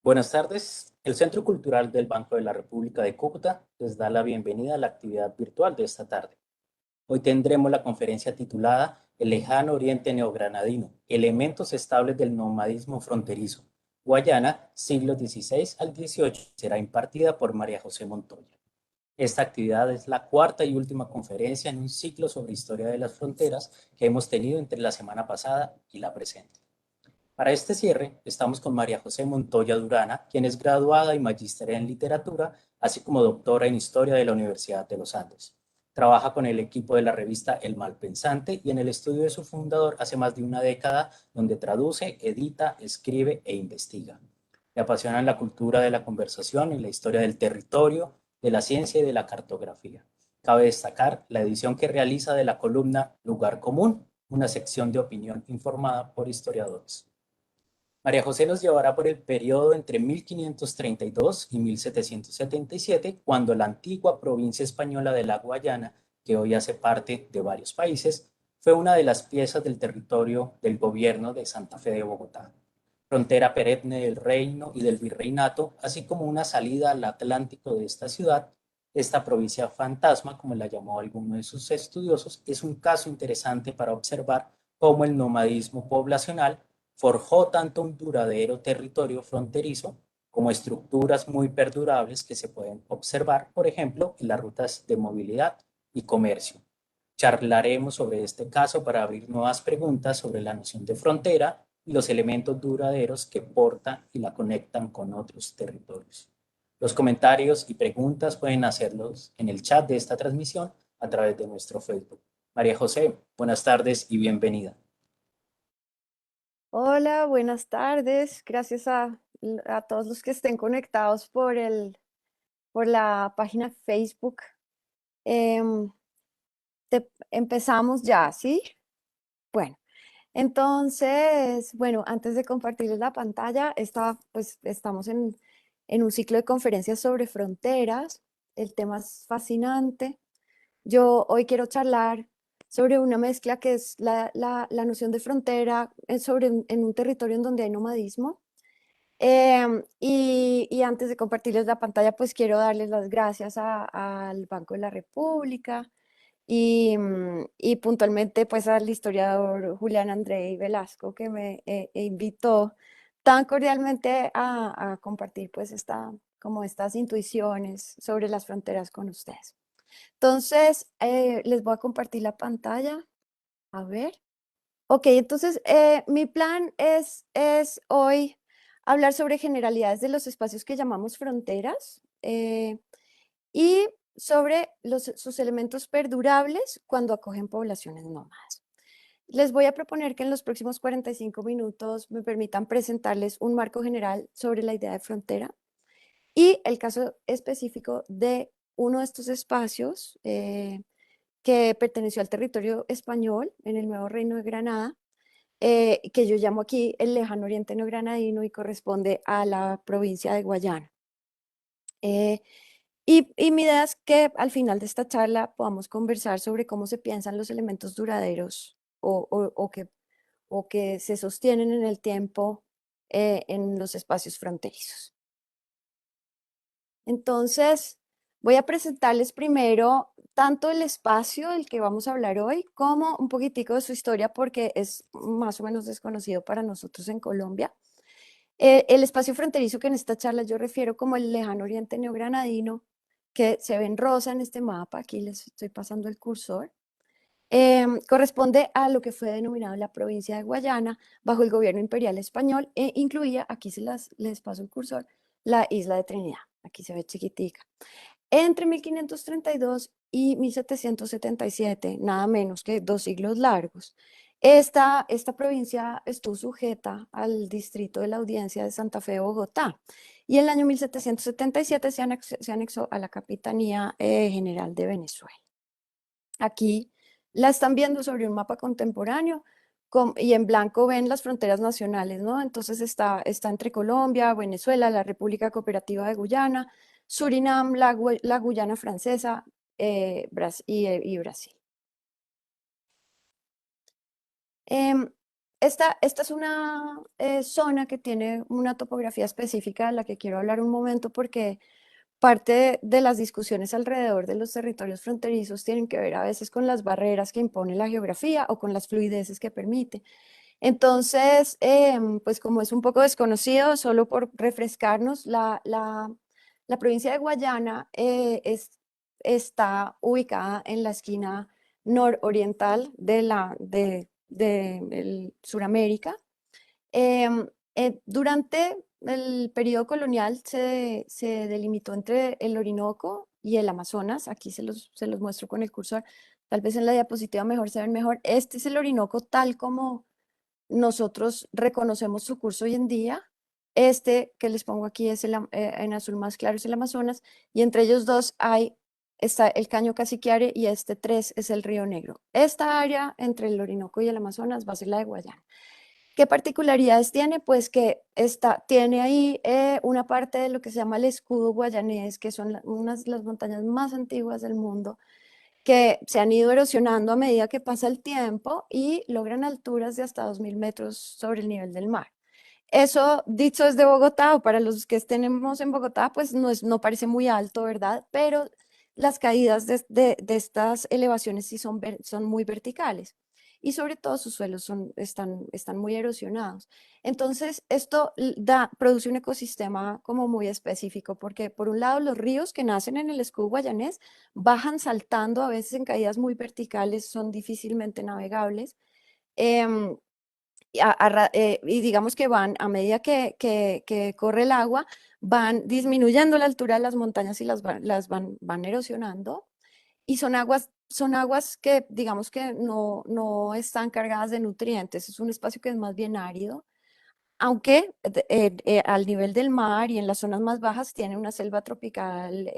Buenas tardes. El Centro Cultural del Banco de la República de Cúcuta les da la bienvenida a la actividad virtual de esta tarde. Hoy tendremos la conferencia titulada El lejano oriente neogranadino, elementos estables del nomadismo fronterizo. Guayana, siglos XVI al XVIII. Será impartida por María José Montoya. Esta actividad es la cuarta y última conferencia en un ciclo sobre historia de las fronteras que hemos tenido entre la semana pasada y la presente. Para este cierre, estamos con María José Montoya Durana, quien es graduada y magíster en literatura, así como doctora en historia de la Universidad de los Andes. Trabaja con el equipo de la revista El Malpensante y en el estudio de su fundador hace más de una década, donde traduce, edita, escribe e investiga. Le apasionan la cultura de la conversación y la historia del territorio, de la ciencia y de la cartografía. Cabe destacar la edición que realiza de la columna Lugar Común, una sección de opinión informada por historiadores. María José nos llevará por el periodo entre 1532 y 1777, cuando la antigua provincia española de la Guayana, que hoy hace parte de varios países, fue una de las piezas del territorio del gobierno de Santa Fe de Bogotá, frontera perenne del reino y del virreinato, así como una salida al Atlántico de esta ciudad. Esta provincia fantasma, como la llamó alguno de sus estudiosos, es un caso interesante para observar cómo el nomadismo poblacional forjó tanto un duradero territorio fronterizo como estructuras muy perdurables que se pueden observar, por ejemplo, en las rutas de movilidad y comercio. Charlaremos sobre este caso para abrir nuevas preguntas sobre la noción de frontera y los elementos duraderos que portan y la conectan con otros territorios. Los comentarios y preguntas pueden hacerlos en el chat de esta transmisión a través de nuestro Facebook. María José, buenas tardes y bienvenida. Hola, buenas tardes. Gracias a todos los que estén conectados por la página Facebook. Em, Empezamos ya, ¿sí? Bueno, entonces, bueno, antes de compartirles la pantalla, pues estamos en un ciclo de conferencias sobre fronteras. El tema es fascinante. Yo hoy quiero charlar sobre una mezcla que es la noción de frontera en un territorio en donde hay nomadismo. Y antes de compartirles la pantalla, pues quiero darles las gracias al Banco de la República y puntualmente pues al historiador Julián Andrei Velasco que me invitó tan cordialmente a compartir pues como estas intuiciones sobre las fronteras con ustedes. Entonces, les voy a compartir la pantalla. A ver. Ok, entonces mi plan es hoy hablar sobre generalidades de los espacios que llamamos fronteras y sobre sus elementos perdurables cuando acogen poblaciones nómadas. Les voy a proponer que en los próximos 45 minutos me permitan presentarles un marco general sobre la idea de frontera y el caso específico de uno de estos espacios que perteneció al territorio español en el Nuevo Reino de Granada, que yo llamo aquí el lejano oriente neogranadino y corresponde a la provincia de Guayana. Eh, y mi idea es que al final de esta charla podamos conversar sobre cómo se piensan los elementos duraderos o que se sostienen en el tiempo en los espacios fronterizos. Entonces, voy a presentarles primero tanto el espacio del que vamos a hablar hoy, como un poquitico de su historia, porque es más o menos desconocido para nosotros en Colombia. El espacio fronterizo que en esta charla yo refiero como el lejano oriente neogranadino, que se ve en rosa en este mapa, aquí les estoy pasando el cursor, corresponde a lo que fue denominado la provincia de Guayana bajo el gobierno imperial español e incluía, aquí les paso el cursor, la isla de Trinidad, aquí se ve chiquitica. Entre 1532 y 1777, nada menos que 2 siglos largos, esta provincia estuvo sujeta al distrito de la Audiencia de Santa Fe de Bogotá y en el año 1777 se anexó a la Capitanía General de Venezuela. Aquí la están viendo sobre un mapa contemporáneo y en blanco ven las fronteras nacionales, ¿no? Entonces está entre Colombia, Venezuela, la República Cooperativa de Guyana, Surinam, la Guyana Francesa y Brasil. Em, esta es una zona que tiene una topografía específica de la que quiero hablar un momento porque parte de las discusiones alrededor de los territorios fronterizos tienen que ver a veces con las barreras que impone la geografía o con las fluideces que permite. Entonces, pues como es un poco desconocido, solo por refrescarnos, la provincia de Guayana está ubicada en la esquina nororiental de Suramérica. Durante el periodo colonial se delimitó entre el Orinoco y el Amazonas. Aquí se los muestro con el cursor. Tal vez en la diapositiva mejor se ven mejor. Este es el Orinoco tal como nosotros reconocemos su curso hoy en día. Este que les pongo aquí es en azul más claro es el Amazonas y entre ellos dos está el Caño Cassiquiare y este 3 es el Río Negro. Esta área entre el Orinoco y el Amazonas va a ser la de Guayana. ¿Qué particularidades tiene? Pues que tiene ahí una parte de lo que se llama el escudo guayanés, que son unas de las montañas más antiguas del mundo, que se han ido erosionando a medida que pasa el tiempo y logran alturas de hasta 2000 metros sobre el nivel del mar. Eso, dicho desde Bogotá, o para los que estemos en Bogotá, pues no parece muy alto, ¿verdad? Pero las caídas de estas elevaciones sí son muy verticales y sobre todo sus suelos están muy erosionados. Entonces, esto produce un ecosistema como muy específico, porque por un lado los ríos que nacen en el escudo guayanés bajan saltando, a veces en caídas muy verticales, son difícilmente navegables. Em, y digamos que van, a medida que corre el agua, van disminuyendo la altura de las montañas y van erosionando. Y son aguas que, digamos que no están cargadas de nutrientes, es un espacio que es más bien árido, aunque al nivel del mar y en las zonas más bajas tiene una selva tropical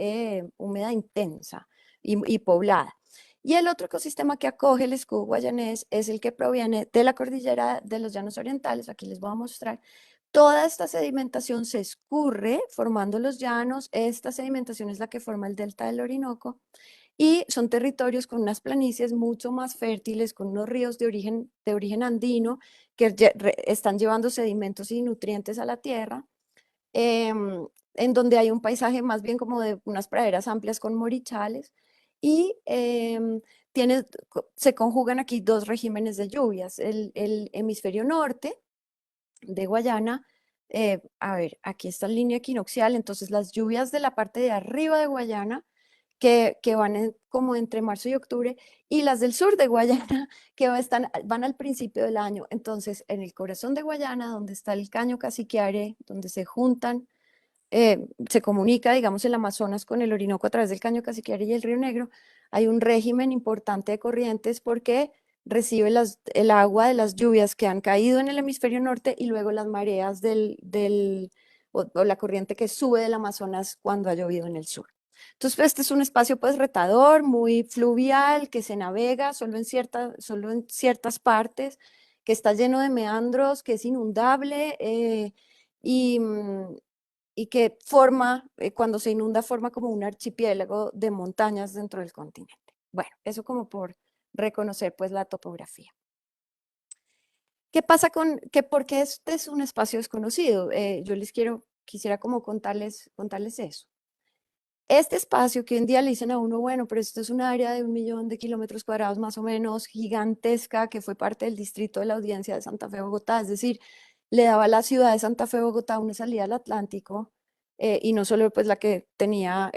húmeda intensa y poblada. Y el otro ecosistema que acoge el escudo guayanés es el que proviene de la cordillera de los Llanos Orientales. Aquí les voy a mostrar. Toda esta sedimentación se escurre formando los llanos. Esta sedimentación es la que forma el delta del Orinoco y son territorios con unas planicies mucho más fértiles, con unos ríos de origen andino que están llevando sedimentos y nutrientes a la tierra, en donde hay un paisaje más bien como de unas praderas amplias con morichales y se conjugan aquí dos regímenes de lluvias. El hemisferio norte de Guayana, a ver, aquí está la línea equinoccial, entonces las lluvias de la parte de arriba de Guayana que van como entre marzo y octubre, y las del sur de Guayana, que van al principio del año. Entonces, en el corazón de Guayana, donde está el Caño Cassiquiare, donde se juntan, se comunica, digamos, el Amazonas con el Orinoco a través del Caño Cassiquiare y el Río Negro, hay un régimen importante de corrientes porque recibe el agua de las lluvias que han caído en el hemisferio norte y luego las mareas o la corriente que sube del Amazonas cuando ha llovido en el sur. Entonces, este es un espacio pues retador, muy fluvial, que se navega solo en ciertas partes, que está lleno de meandros, que es inundable y, mm, y que cuando se inunda, forma como un archipiélago de montañas dentro del continente. Bueno, eso como por reconocer pues la topografía. ¿Qué pasa por qué este es un espacio desconocido? Yo quisiera como contarles eso. Este espacio que hoy en día le dicen a uno, bueno, pero esto es un área de 1 millón de kilómetros cuadrados más o menos, gigantesca, que fue parte del distrito de la Audiencia de Santa Fe, Bogotá, es decir, le daba a la ciudad de Santa Fe, Bogotá, una salida al Atlántico, y no solo pues la que tenía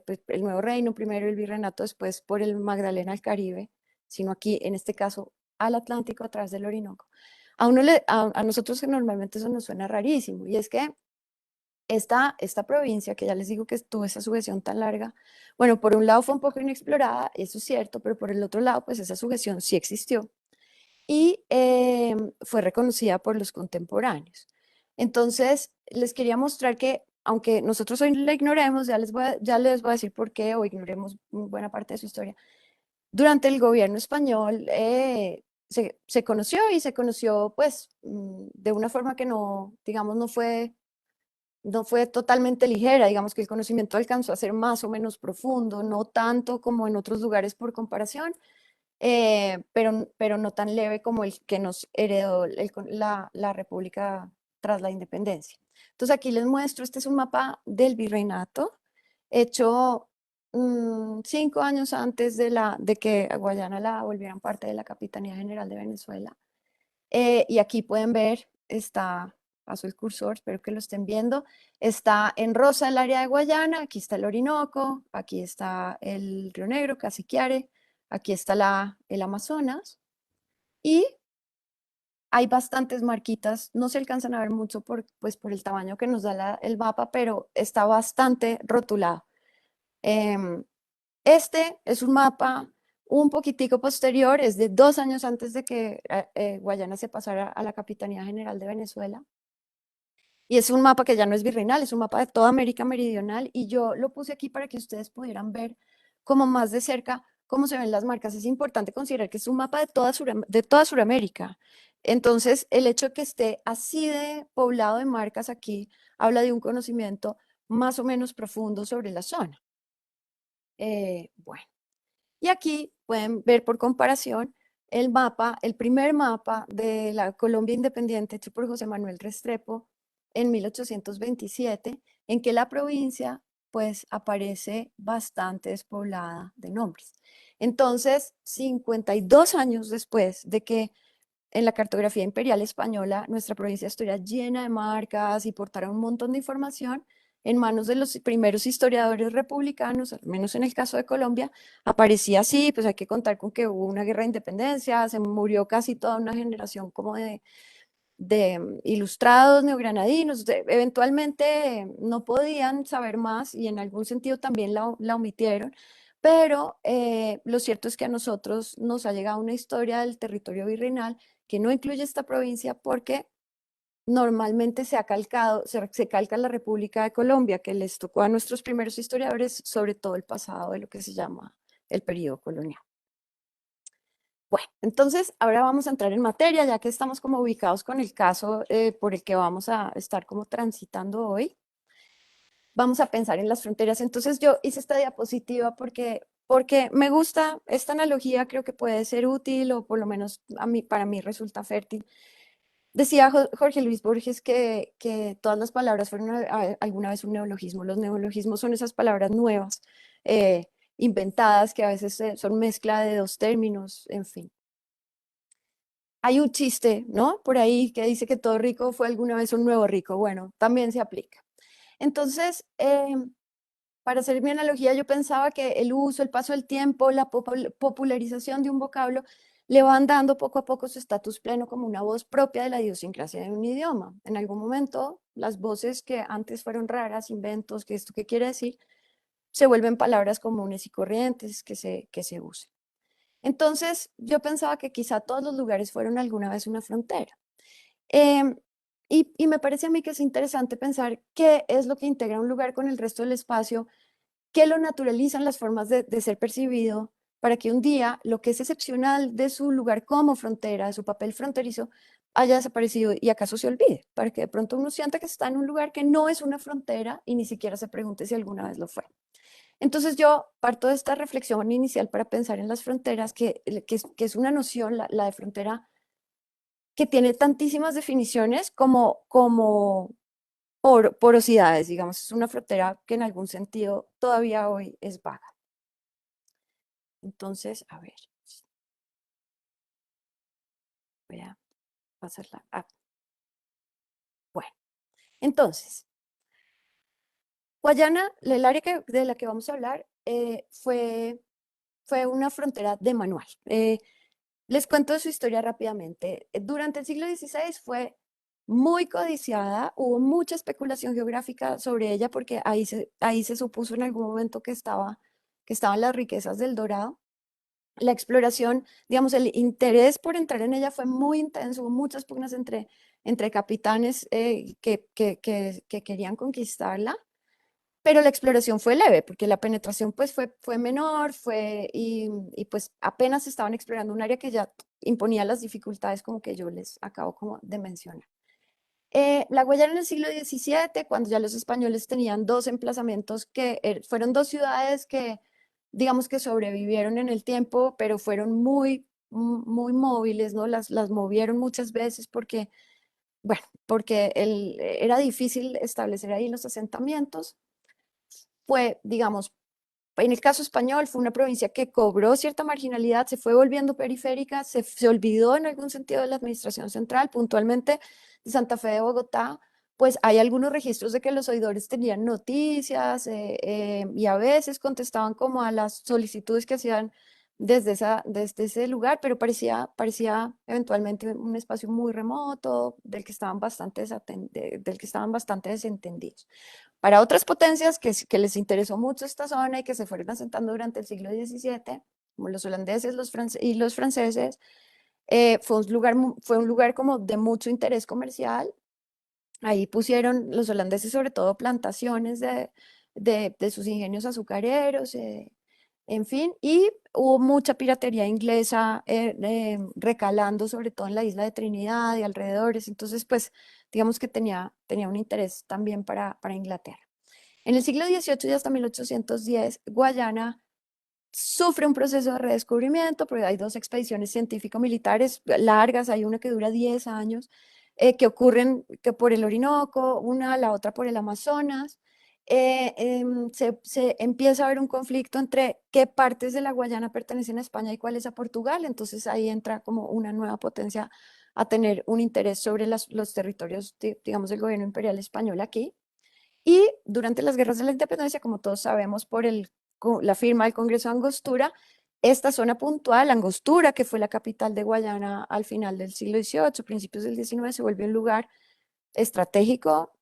pues, el Nuevo Reino primero, el Virreinato después por el Magdalena al Caribe, sino aquí, en este caso, al Atlántico a través del Orinoco. A nosotros que normalmente eso nos suena rarísimo, y es que esta provincia, que ya les digo que tuvo esa sujeción tan larga, bueno, por un lado fue un poco inexplorada, eso es cierto, pero por el otro lado, pues esa sujeción sí existió y fue reconocida por los contemporáneos. Entonces, les quería mostrar que, aunque nosotros hoy la ignoremos, ya les voy a decir por qué, o ignoremos buena parte de su historia, durante el gobierno español se conoció y se conoció, pues, de una forma que no, digamos, no fue totalmente ligera, digamos que el conocimiento alcanzó a ser más o menos profundo, no tanto como en otros lugares por comparación, pero no tan leve como el que nos heredó la República tras la independencia. Entonces aquí les muestro, este es un mapa del virreinato hecho 5 años antes de que a Guayana la volvieran parte de la Capitanía General de Venezuela. Y aquí pueden ver, está, paso el cursor, espero que lo estén viendo, está en rosa el área de Guayana, aquí está el Orinoco, aquí está el Río Negro, Cassiquiare, aquí está el Amazonas, y hay bastantes marquitas, no se alcanzan a ver mucho pues por el tamaño que nos da el mapa, pero está bastante rotulado. Em, este es un mapa un poquitico posterior, es de 2 años antes de que Guayana se pasara a la Capitanía General de Venezuela. Y es un mapa que ya no es virreinal, es un mapa de toda América Meridional. Y yo lo puse aquí para que ustedes pudieran ver como más de cerca cómo se ven las marcas. Es importante considerar que es un mapa de toda Suramérica. Entonces, el hecho de que esté así de poblado de marcas aquí habla de un conocimiento más o menos profundo sobre la zona. Bueno. Y aquí pueden ver por comparación el mapa, el primer mapa de la Colombia independiente hecho por José Manuel Restrepo en 1827, en que la provincia pues aparece bastante despoblada de nombres. Entonces, 52 años después de que en la cartografía imperial española nuestra provincia estuviera llena de marcas y portara un montón de información, en manos de los primeros historiadores republicanos, al menos en el caso de Colombia, aparecía así, pues hay que contar con que hubo una guerra de independencia, se murió casi toda una generación como de ilustrados neogranadinos, eventualmente no podían saber más y en algún sentido también la omitieron, pero lo cierto es que a nosotros nos ha llegado una historia del territorio virreinal que no incluye esta provincia porque normalmente se calca la República de Colombia, que les tocó a nuestros primeros historiadores, sobre todo el pasado de lo que se llama el periodo colonial. Bueno, entonces ahora vamos a entrar en materia, ya que estamos como ubicados con el caso por el que vamos a estar como transitando hoy. Vamos a pensar en las fronteras. Entonces yo hice esta diapositiva porque me gusta esta analogía, creo que puede ser útil o por lo menos para mí resulta fértil. Decía Jorge Luis Borges que todas las palabras fueron alguna vez un neologismo. Los neologismos son esas palabras nuevas, eh, inventadas, que a veces son mezcla de dos términos, en fin. Hay un chiste, ¿no? Por ahí que dice que todo rico fue alguna vez un nuevo rico. Bueno, también se aplica. Entonces, para hacer mi analogía, yo pensaba que el uso, el paso del tiempo, la popularización de un vocablo le van dando poco a poco su estatus pleno como una voz propia de la idiosincrasia de un idioma. En algún momento, las voces que antes fueron raras, inventos, que esto qué quiere decir, se vuelven palabras comunes y corrientes que se usan. Entonces, yo pensaba que quizá todos los lugares fueron alguna vez una frontera. Em, y me parece a mí que es interesante pensar qué es lo que integra un lugar con el resto del espacio, qué lo naturalizan las formas de ser percibido, para que un día lo que es excepcional de su lugar como frontera, de su papel fronterizo, haya desaparecido y acaso se olvide, para que de pronto uno sienta que está en un lugar que no es una frontera y ni siquiera se pregunte si alguna vez lo fue. Entonces yo parto de esta reflexión inicial para pensar en las fronteras, que es una noción, la de frontera, que tiene tantísimas definiciones como porosidades, digamos, es una frontera que en algún sentido todavía hoy es vaga. Entonces, a ver, voy a pasarla. Bueno, entonces, Guayana, el área de la que vamos a hablar, fue una frontera de manual. Les cuento su historia rápidamente. Durante el siglo XVI fue muy codiciada, hubo mucha especulación geográfica sobre ella porque ahí se supuso en algún momento que estaban las riquezas del Dorado. La exploración, digamos, el interés por entrar en ella fue muy intenso, hubo muchas pugnas entre capitanes que querían conquistarla, pero la exploración fue leve, porque la penetración pues fue menor, y pues apenas estaban explorando un área que ya imponía las dificultades como que yo les acabo como de mencionar. La Guayana en el siglo XVII, cuando ya los españoles tenían dos emplazamientos fueron dos ciudades que digamos que sobrevivieron en el tiempo, pero fueron muy móviles, ¿no? Las movieron muchas veces porque, bueno, porque era difícil establecer ahí los asentamientos. Fue, digamos, en el caso español, fue una provincia que cobró cierta marginalidad, se fue volviendo periférica, se olvidó en algún sentido de la administración central, puntualmente de Santa Fe de Bogotá, pues hay algunos registros de que los oidores tenían noticias y a veces contestaban como a las solicitudes que hacían desde ese lugar, pero parecía eventualmente un espacio muy remoto, del que estaban bastante desentendidos. Para otras potencias que les interesó mucho esta zona y que se fueron asentando durante el siglo XVII, como los holandeses y los franceses, fue un lugar como de mucho interés comercial. Ahí pusieron los holandeses sobre todo plantaciones de sus ingenios azucareros, en fin, y hubo mucha piratería inglesa recalando sobre todo en la isla de Trinidad y alrededores, entonces pues digamos que tenía un interés también para Inglaterra. En el siglo XVIII y hasta 1810, Guayana sufre un proceso de redescubrimiento, porque hay dos expediciones científico-militares largas, hay una que dura 10 años, que ocurren que por el Orinoco, la otra por el Amazonas. Se empieza a haber un conflicto entre qué partes de la Guayana pertenecen a España y cuáles a Portugal, entonces ahí entra como una nueva potencia a tener un interés sobre los territorios, digamos, del gobierno imperial español aquí. Y durante las guerras de la independencia, como todos sabemos, por la firma del Congreso de Angostura, esta zona puntual, Angostura, que fue la capital de Guayana al final del siglo XVIII, principios del XIX, se volvió un lugar estratégico,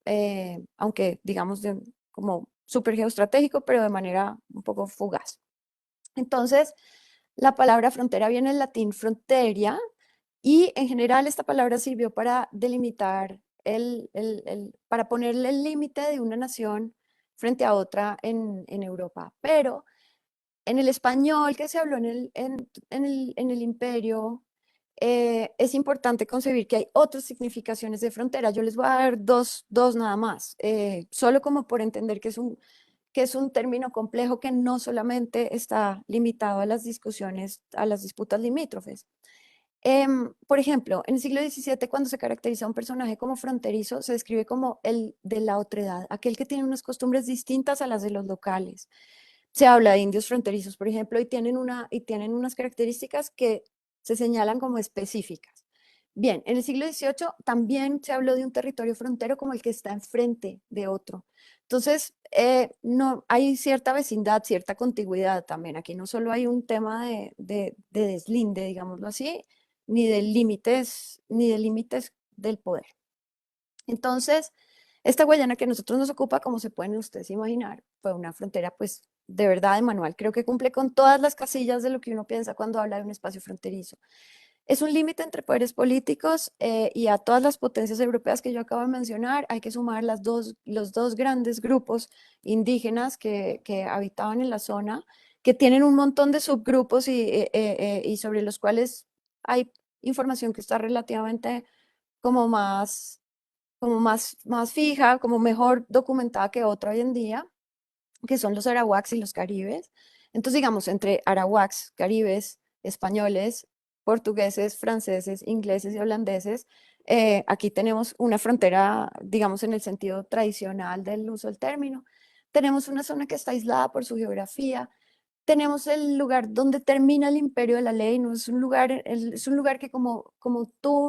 aunque digamos como súper geoestratégico, pero de manera un poco fugaz. Entonces, la palabra frontera viene del latín fronteria y en general esta palabra sirvió para delimitar, para ponerle el límite de una nación frente a otra en Europa. Pero en el español que se habló en el imperio, es importante concebir que hay otras significaciones de frontera. Yo les voy a dar dos nada más, solo como por entender que es un término complejo que no solamente está limitado a las discusiones, a las disputas limítrofes. Por ejemplo, en el siglo XVII, cuando se caracteriza a un personaje como fronterizo, se describe como el de la otredad, aquel que tiene unas costumbres distintas a las de los locales. Se habla de indios fronterizos, por ejemplo, y tienen unas características que se señalan como específicas. Bien, en el siglo XVIII también se habló de un territorio frontero como el que está enfrente de otro. Entonces, no, hay cierta vecindad, cierta contigüidad también. Aquí no solo hay un tema de deslinde, digámoslo así, ni de límites del poder. Entonces, esta Guayana que a nosotros nos ocupa, como se pueden ustedes imaginar, fue una frontera pues de verdad de manual. Creo que cumple con todas las casillas de lo que uno piensa cuando habla de un espacio fronterizo. Es un límite entre poderes políticos y a todas las potencias europeas que yo acabo de mencionar hay que sumar los dos grandes grupos indígenas que habitaban en la zona, que tienen un montón de subgrupos y sobre los cuales hay información que está relativamente como más fija, como mejor documentada que otra hoy en día, que son los arawaks y los caribes. Entonces, digamos, entre arawaks, caribes, españoles, portugueses, franceses, ingleses y holandeses, aquí tenemos una frontera, digamos, en el sentido tradicional del uso del término. Tenemos una zona que está aislada por su geografía. Tenemos el lugar donde termina el imperio de la ley, ¿no? Es un lugar que como tuvo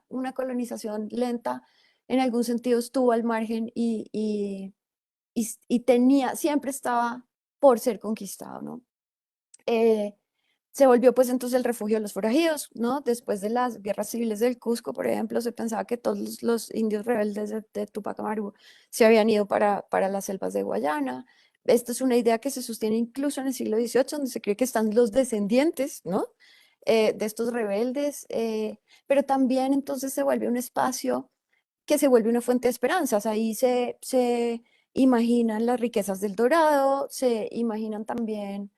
una colonización lenta, en algún sentido estuvo al margen y siempre estaba por ser conquistado, ¿no? Eh, Se volvió pues entonces el refugio de los forajidos, ¿no? Después de las guerras civiles del Cusco, por ejemplo, se pensaba que todos los indios rebeldes de Tupac Amaru se habían ido para las selvas de Guayana. Esta es una idea que se sostiene incluso en el siglo XVIII, donde se cree que están los descendientes, ¿no? De estos rebeldes, pero también entonces se vuelve un espacio que se vuelve una fuente de esperanzas. Ahí se imaginan las riquezas del Dorado, se imaginan también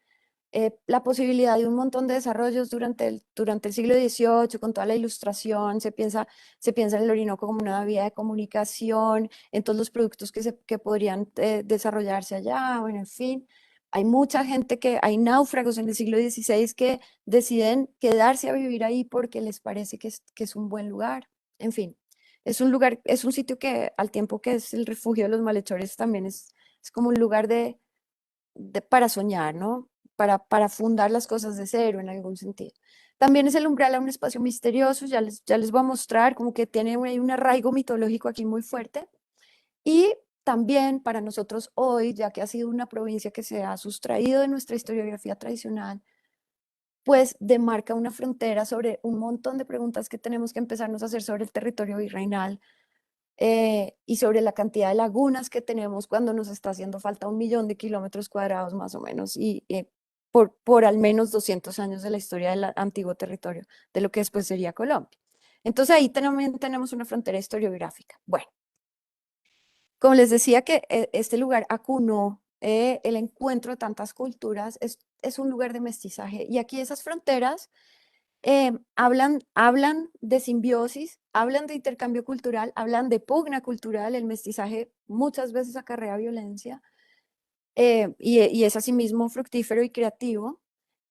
la posibilidad de un montón de desarrollos durante el siglo XVIII, con toda la ilustración, se piensa en el Orinoco como una vía de comunicación, en todos los productos que podrían desarrollarse allá, bueno, en fin. Hay mucha gente hay náufragos en el siglo XVI que deciden quedarse a vivir ahí porque les parece que es un buen lugar. En fin, es un lugar, es un sitio que al tiempo que es el refugio de los malhechores, también es como un lugar para soñar, ¿no? Para fundar las cosas de cero en algún sentido. También es el umbral a un espacio misterioso, ya les voy a mostrar, como que tiene un arraigo mitológico aquí muy fuerte. Y también para nosotros hoy, ya que ha sido una provincia que se ha sustraído de nuestra historiografía tradicional, pues demarca una frontera sobre un montón de preguntas que tenemos que empezarnos a hacer sobre el territorio virreinal y sobre la cantidad de lagunas que tenemos cuando nos está haciendo falta 1 millón de kilómetros cuadrados más o menos y por al menos 200 años de la historia del antiguo territorio, de lo que después sería Colombia. Entonces ahí también tenemos una frontera historiográfica. Bueno, como les decía que este lugar acunó el encuentro de tantas culturas, es un lugar de mestizaje y aquí esas fronteras hablan de simbiosis, hablan de intercambio cultural, hablan de pugna cultural, el mestizaje muchas veces acarrea violencia y es asimismo fructífero y creativo.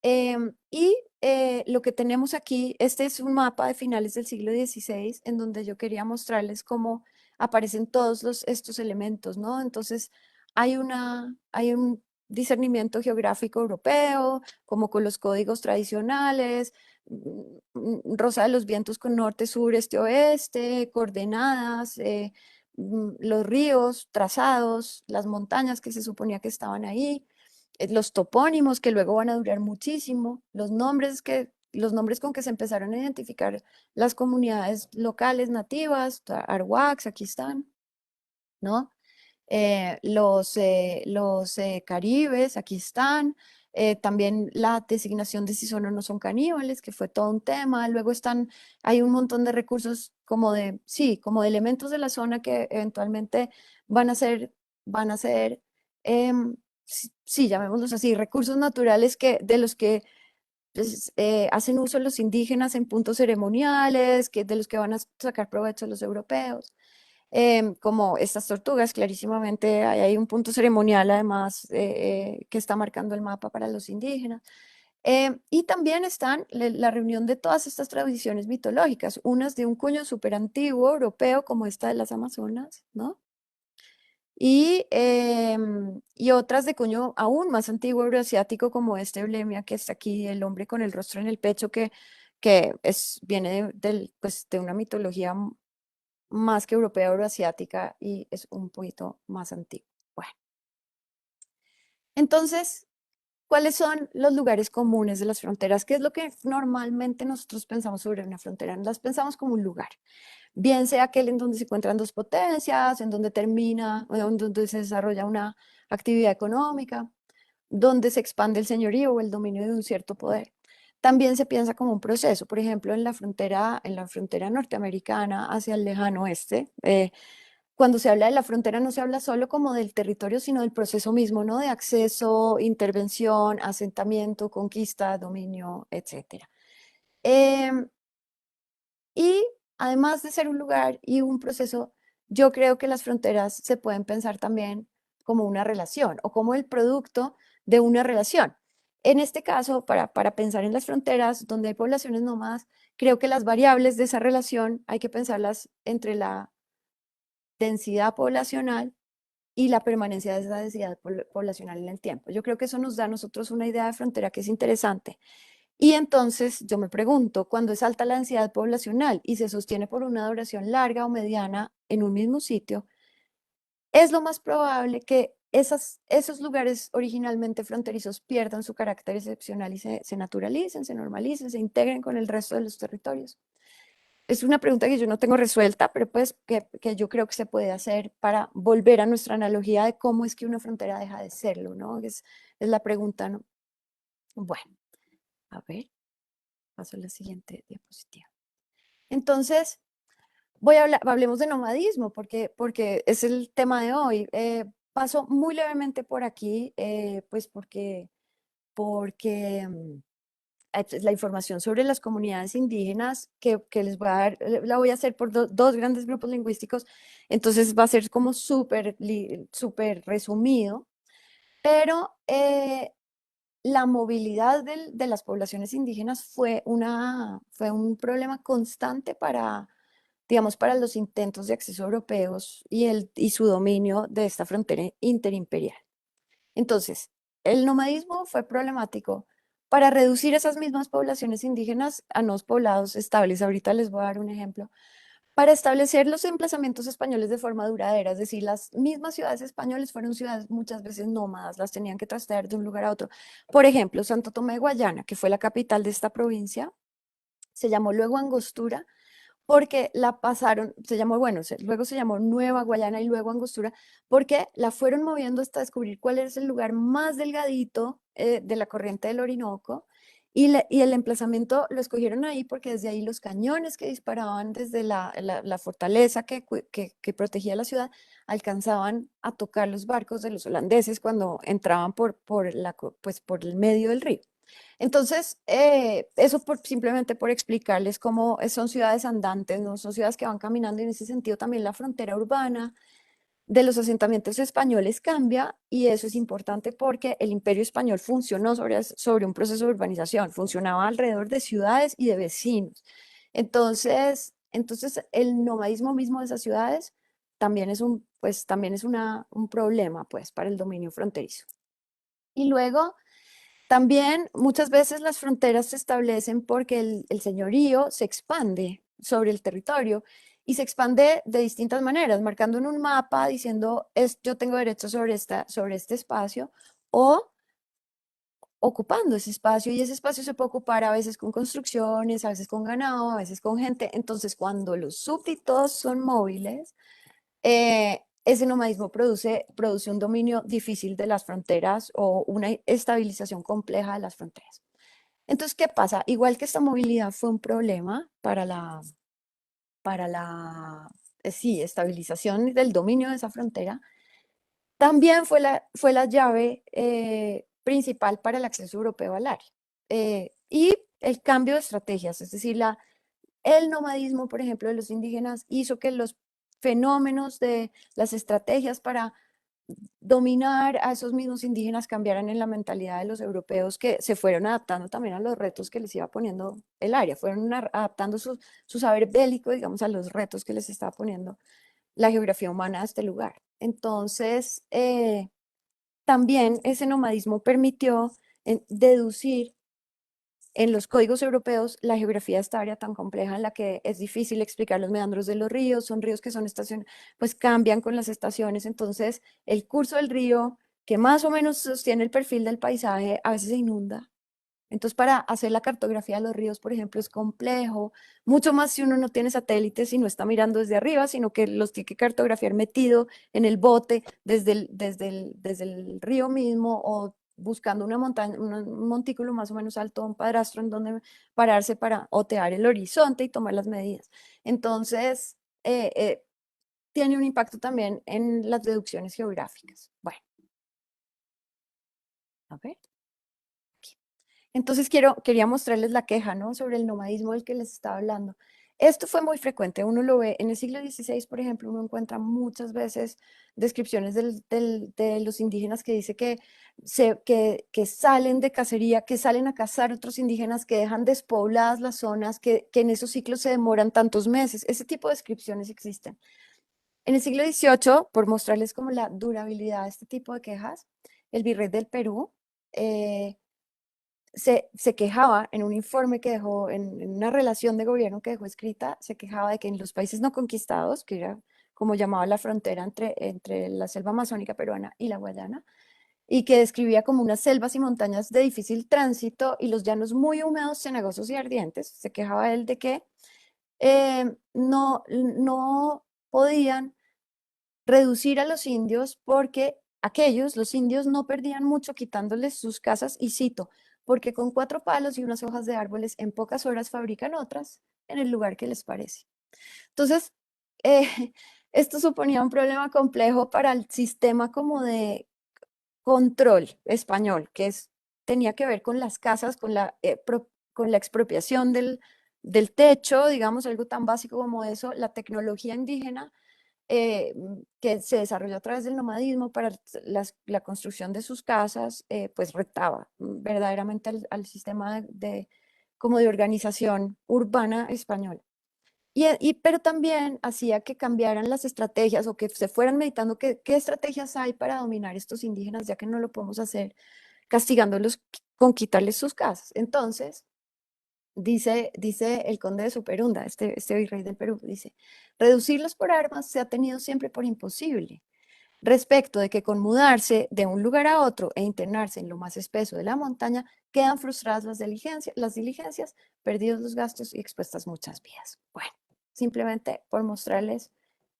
Lo que tenemos aquí, este es un mapa de finales del siglo XVI en donde yo quería mostrarles cómo aparecen todos estos elementos, ¿no? Entonces, hay un discernimiento geográfico europeo, como con los códigos tradicionales, rosa de los vientos con norte, sur, este, oeste, coordenadas, los ríos trazados, las montañas que se suponía que estaban ahí, los topónimos que luego van a durar muchísimo, los nombres con que se empezaron a identificar las comunidades locales nativas, Arhuacs, aquí están, ¿no? Los caribes, aquí están. También la designación de si son o no son caníbales, que fue todo un tema. Luego hay un montón de recursos sí, como de elementos de la zona que eventualmente van a ser, van a ser, sí, llamémoslos así, recursos naturales de los que pues, hacen uso los indígenas en puntos ceremoniales, de los que van a sacar provecho los europeos como estas tortugas, clarísimamente hay un punto ceremonial además que está marcando el mapa para los indígenas. Y también están la reunión de todas estas tradiciones mitológicas, unas de un cuño súper antiguo europeo como esta de las Amazonas, ¿no? Y otras de cuño aún más antiguo euroasiático como este Eulemia que está aquí, el hombre con el rostro en el pecho, viene pues, de una mitología más que europea, euroasiática y es un poquito más antiguo. Bueno, entonces, ¿cuáles son los lugares comunes de las fronteras? ¿Qué es lo que normalmente nosotros pensamos sobre una frontera? Las pensamos como un lugar, bien sea aquel en donde se encuentran dos potencias, en donde termina, o en donde se desarrolla una actividad económica, donde se expande el señorío o el dominio de un cierto poder. También se piensa como un proceso, por ejemplo, en la frontera norteamericana hacia el lejano oeste, cuando se habla de la frontera no se habla solo como del territorio, sino del proceso mismo, ¿no? De acceso, intervención, asentamiento, conquista, dominio, etcétera. Em, y además de ser un lugar y un proceso, yo creo que las fronteras se pueden pensar también como una relación o como el producto de una relación. En este caso, para pensar en las fronteras donde hay poblaciones nómadas, creo que las variables de esa relación hay que pensarlas entre la densidad poblacional y la permanencia de esa densidad poblacional en el tiempo. Yo creo que eso nos da a nosotros una idea de frontera que es interesante. Y entonces yo me pregunto, cuando es alta la densidad poblacional y se sostiene por una duración larga o mediana en un mismo sitio, es lo más probable que esos lugares originalmente fronterizos pierdan su carácter excepcional y se naturalicen, se normalicen, se integren con el resto de los territorios. Es una pregunta que yo no tengo resuelta, pero pues que yo creo que se puede hacer para volver a nuestra analogía de cómo es que una frontera deja de serlo, ¿no? Es la pregunta, ¿no? Bueno, a ver, paso a la siguiente diapositiva. Entonces, hablemos de nomadismo, porque es el tema de hoy. Paso muy levemente por aquí, pues porque pues, la información sobre las comunidades indígenas que les voy a dar, la voy a hacer por dos grandes grupos lingüísticos, entonces va a ser como súper resumido, pero la movilidad de las poblaciones indígenas fue un problema constante para, digamos, para los intentos de acceso europeos y su dominio de esta frontera interimperial. Entonces, el nomadismo fue problemático para reducir esas mismas poblaciones indígenas a nuevos poblados estables. Ahorita les voy a dar un ejemplo. Para establecer los emplazamientos españoles de forma duradera, es decir, las mismas ciudades españolas fueron ciudades muchas veces nómadas, las tenían que trasladar de un lugar a otro. Por ejemplo, Santo Tomé de Guayana, que fue la capital de esta provincia, se llamó luego Angostura porque la pasaron, se llamó, bueno, luego se llamó Nueva Guayana y luego Angostura, porque la fueron moviendo hasta descubrir cuál es el lugar más delgadito de la corriente del Orinoco. Y el emplazamiento lo escogieron ahí porque desde ahí los cañones que disparaban desde la fortaleza que protegía la ciudad alcanzaban a tocar los barcos de los holandeses cuando entraban pues, por el medio del río. Entonces, eso simplemente por explicarles cómo son ciudades andantes, no son ciudades que van caminando, y en ese sentido también la frontera urbana de los asentamientos españoles cambia, y eso es importante porque el imperio español funcionó sobre un proceso de urbanización, funcionaba alrededor de ciudades y de vecinos. Entonces el nomadismo mismo de esas ciudades también es pues, también es un problema pues, para el dominio fronterizo. Y luego también muchas veces las fronteras se establecen porque el señorío se expande sobre el territorio y se expande de distintas maneras, marcando en un mapa diciendo yo tengo derecho sobre este espacio, o ocupando ese espacio, y ese espacio se puede ocupar a veces con construcciones, a veces con ganado, a veces con gente. Entonces, cuando los súbditos son móviles, ese nomadismo produce un dominio difícil de las fronteras o una estabilización compleja de las fronteras. Entonces, ¿qué pasa? Igual que esta movilidad fue un problema para la sí, estabilización del dominio de esa frontera, también fue la llave principal para el acceso europeo al área. Y el cambio de estrategias, es decir, el nomadismo, por ejemplo, de los indígenas hizo que los fenómenos de las estrategias para dominar a esos mismos indígenas cambiaran en la mentalidad de los europeos, que se fueron adaptando también a los retos que les iba poniendo el área, fueron adaptando su saber bélico, digamos, a los retos que les estaba poniendo la geografía humana de este lugar. Entonces, también ese nomadismo permitió deducir en los códigos europeos la geografía de esta área tan compleja en la que es difícil explicar los meandros de los ríos. Son ríos que son estaciones, pues cambian con las estaciones. Entonces, el curso del río, que más o menos sostiene el perfil del paisaje, a veces se inunda. Entonces, para hacer la cartografía de los ríos, por ejemplo, es complejo, mucho más si uno no tiene satélites y no está mirando desde arriba, sino que los tiene que cartografiar metido en el bote desde el río mismo, o buscando una montaña, un montículo más o menos alto, un padrastro en donde pararse para otear el horizonte y tomar las medidas. Entonces, tiene un impacto también en las deducciones geográficas. Bueno, a ver. Entonces quería mostrarles la queja, ¿no? Sobre el nomadismo del que les estaba hablando. Esto fue muy frecuente, uno lo ve en el siglo XVI, por ejemplo, uno encuentra muchas veces descripciones de los indígenas que dice que salen de cacería, que salen a cazar otros indígenas, que dejan despobladas las zonas, que en esos ciclos se demoran tantos meses. Ese tipo de descripciones existen. En el siglo XVIII, por mostrarles como la durabilidad de este tipo de quejas, el virrey del Perú, se quejaba en un informe que dejó, en una relación de gobierno que dejó escrita, se quejaba de que en los países no conquistados, que era como llamaba la frontera entre la selva amazónica peruana y la Guayana, y que describía como unas selvas y montañas de difícil tránsito y los llanos muy húmedos, cenagosos y ardientes. Se quejaba él de que no podían reducir a los indios porque los indios, no perdían mucho quitándoles sus casas, y cito, porque con 4 palos y unas hojas de árboles en pocas horas fabrican otras en el lugar que les parece. Entonces, eh, esto suponía un problema complejo para el sistema como de control español, tenía que ver con las casas, con la expropiación del techo, digamos, algo tan básico como eso, la tecnología indígena que se desarrolló a través del nomadismo para la construcción de sus casas, pues retaba verdaderamente al sistema como de organización urbana española. Pero también hacía que cambiaran las estrategias o que se fueran meditando qué estrategias hay para dominar estos indígenas, ya que no lo podemos hacer castigándolos con quitarles sus casas. Entonces, dice el conde de Superunda, este virrey del Perú, dice, reducirlos por armas se ha tenido siempre por imposible, respecto de que con mudarse de un lugar a otro e internarse en lo más espeso de la montaña, quedan frustradas las diligencias, perdidos los gastos y expuestas muchas vidas. Bueno, simplemente por mostrarles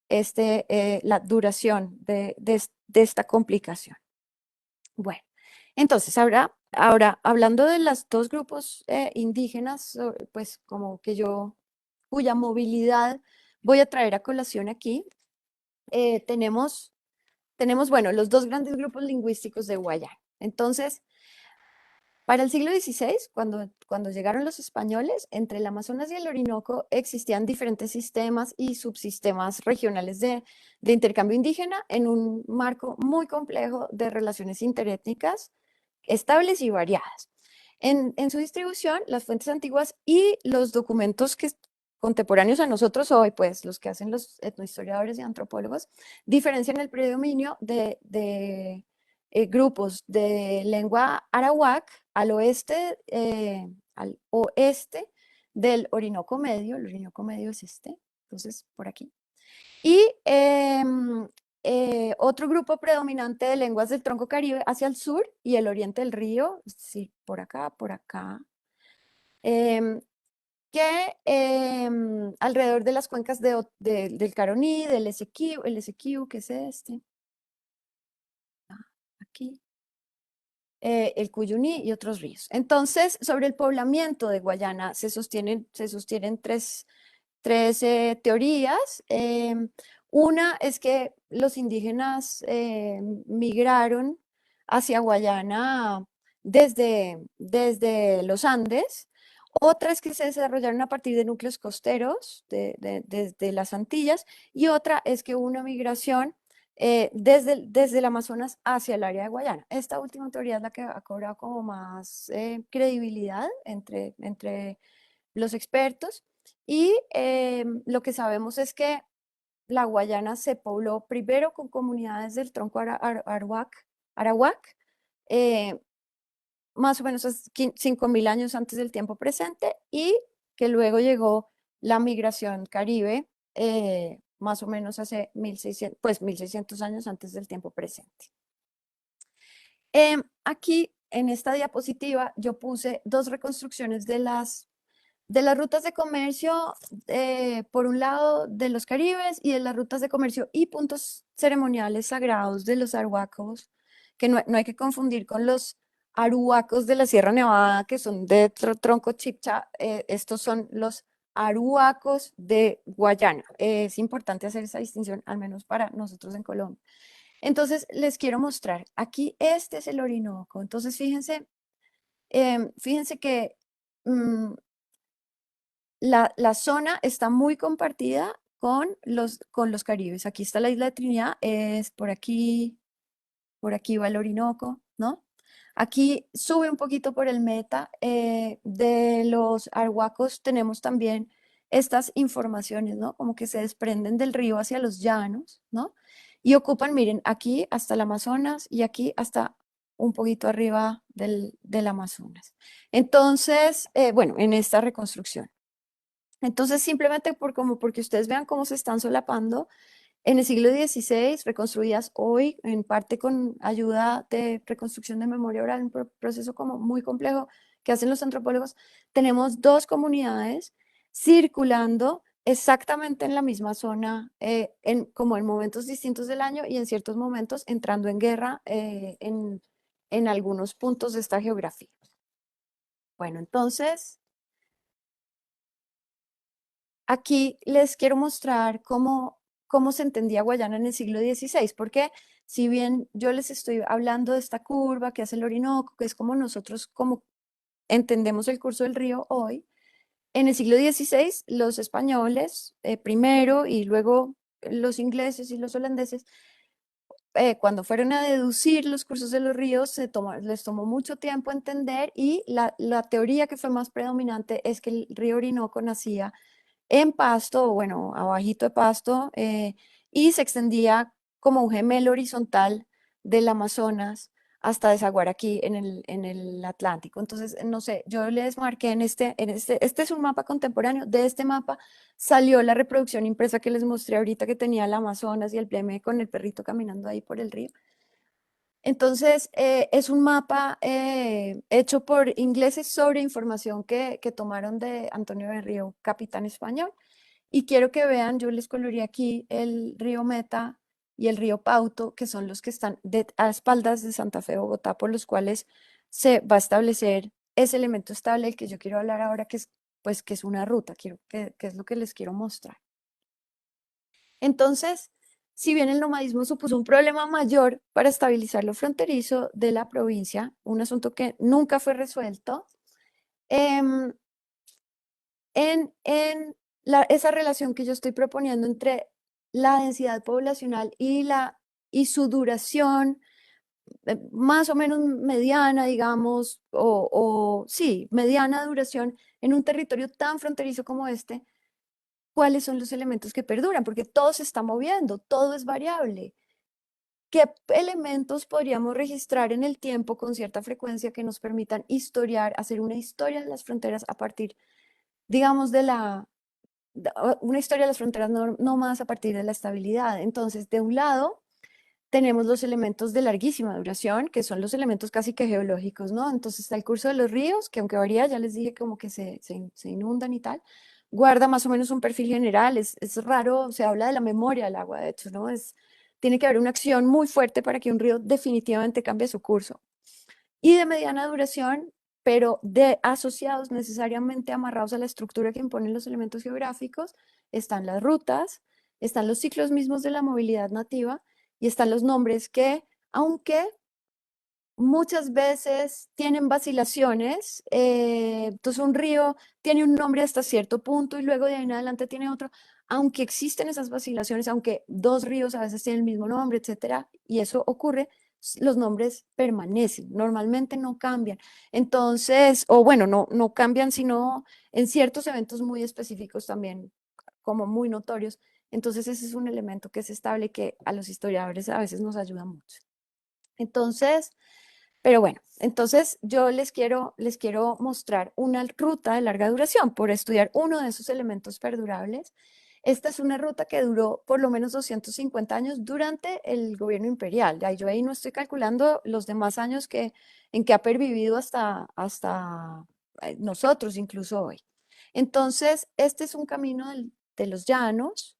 la duración de esta complicación. Bueno, entonces ahora hablando de los dos grupos indígenas, pues como que cuya movilidad voy a traer a colación aquí, tenemos, bueno, los dos grandes grupos lingüísticos de Guayana. Entonces, para el siglo XVI, cuando llegaron los españoles, entre el Amazonas y el Orinoco existían diferentes sistemas y subsistemas regionales de intercambio indígena en un marco muy complejo de relaciones interétnicas estables y variadas. En su distribución, las fuentes antiguas y los documentos contemporáneos a nosotros hoy, pues los que hacen los etnohistoriadores y antropólogos, diferencian el predominio de grupos de lengua arawak al oeste del Orinoco Medio. El Orinoco Medio es entonces por aquí. Y otro grupo predominante de lenguas del tronco caribe hacia el sur y el oriente del río, es decir, por acá, em, que alrededor de las cuencas del Caroní, del el Esequibo, que es aquí, el Cuyuní y otros ríos. Entonces, sobre el poblamiento de Guayana se sostienen tres teorías. Una es que los indígenas migraron hacia Guayana desde los Andes. Otra es que se desarrollaron a partir de núcleos costeros desde las Antillas. Y otra es que hubo una migración desde el Amazonas hacia el área de Guayana. Esta última teoría es la que ha cobrado como más credibilidad entre los expertos. Y lo que sabemos es que la Guayana se pobló primero con comunidades del tronco arawak, eh, más o menos 5.000 años antes del tiempo presente, y que luego llegó la migración caribe, más o menos hace 1.600 años antes del tiempo presente. Aquí, en esta diapositiva, yo puse dos reconstrucciones de las rutas de comercio, por un lado de los caribes, y de las rutas de comercio y puntos ceremoniales sagrados de los arhuacos, que no hay que confundir con los aruacos de la Sierra Nevada, que son de tronco chipcha. Estos son los aruacos de Guayana. Es importante hacer esa distinción, al menos para nosotros en Colombia. Entonces, les quiero mostrar. Aquí, este es el Orinoco. Entonces, fíjense que la zona está muy compartida con los caribes. Aquí está la isla de Trinidad, es por aquí va el Orinoco, ¿no? Aquí sube un poquito por el Meta. De los arhuacos tenemos también estas informaciones, ¿no? Como que se desprenden del río hacia los llanos, ¿no? Y ocupan, miren, aquí hasta el Amazonas y aquí hasta un poquito arriba del Amazonas. Entonces, bueno, en esta reconstrucción. Entonces, simplemente porque ustedes vean cómo se están solapando, en el siglo XVI, reconstruidas hoy, en parte con ayuda de reconstrucción de memoria oral, un proceso como muy complejo que hacen los antropólogos, tenemos dos comunidades circulando exactamente en la misma zona, como en momentos distintos del año y en ciertos momentos entrando en guerra en algunos puntos de esta geografía. Bueno, entonces, aquí les quiero mostrar cómo se entendía Guayana en el siglo XVI, porque si bien yo les estoy hablando de esta curva que hace el Orinoco, que es como nosotros como entendemos el curso del río hoy, en el siglo XVI los españoles primero y luego los ingleses y los holandeses, cuando fueron a deducir los cursos de los ríos, les tomó mucho tiempo entender y la teoría que fue más predominante es que el río Orinoco nacía en Pasto, o bueno, abajito de Pasto, y se extendía como un gemelo horizontal del Amazonas hasta desaguar aquí en el Atlántico. Entonces, no sé, yo les marqué este es un mapa contemporáneo. De este mapa salió la reproducción impresa que les mostré ahorita que tenía el Amazonas y el Bleme con el perrito caminando ahí por el río. Entonces, es un mapa hecho por ingleses sobre información que tomaron de Antonio de Río, capitán español. Y quiero que vean, yo les coloreé aquí el río Meta y el río Pauto, que son los que están a espaldas de Santa Fe, Bogotá, por los cuales se va a establecer ese elemento estable del que yo quiero hablar ahora, que es, pues, que es una ruta, que es lo que les quiero mostrar. Entonces, si bien el nomadismo supuso un problema mayor para estabilizar lo fronterizo de la provincia, un asunto que nunca fue resuelto, em, en esa relación que yo estoy proponiendo entre la densidad poblacional y su duración, más o menos mediana, digamos, o sí, mediana duración en un territorio tan fronterizo como este, ¿cuáles son los elementos que perduran? Porque todo se está moviendo, todo es variable. ¿Qué elementos podríamos registrar en el tiempo con cierta frecuencia que nos permitan historiar, hacer una historia de las fronteras a partir, digamos, una historia de las fronteras no más a partir de la estabilidad? Entonces, de un lado, tenemos los elementos de larguísima duración, que son los elementos casi que geológicos, ¿no? Entonces está el curso de los ríos, que aunque varía, ya les dije como que se inundan y tal, guarda más o menos un perfil general, es raro, se habla de la memoria del agua, de hecho, ¿no? Tiene que haber una acción muy fuerte para que un río definitivamente cambie su curso. Y de mediana duración, pero asociados necesariamente amarrados a la estructura que imponen los elementos geográficos, están las rutas, están los ciclos mismos de la movilidad nativa y están los nombres que, aunque muchas veces tienen vacilaciones, entonces un río tiene un nombre hasta cierto punto y luego de ahí en adelante tiene otro, aunque existen esas vacilaciones, aunque dos ríos a veces tienen el mismo nombre, etcétera, y eso ocurre, los nombres permanecen, normalmente no cambian. Entonces, o bueno, no cambian, sino en ciertos eventos muy específicos también, como muy notorios. Entonces, ese es un elemento que es estable que a los historiadores a veces nos ayuda mucho. Entonces, pero bueno, entonces yo les quiero mostrar una ruta de larga duración por estudiar uno de esos elementos perdurables. Esta es una ruta que duró por lo menos 250 años durante el gobierno imperial. Ya yo ahí no estoy calculando los demás años en que ha pervivido hasta nosotros, incluso hoy. Entonces, este es un camino de los llanos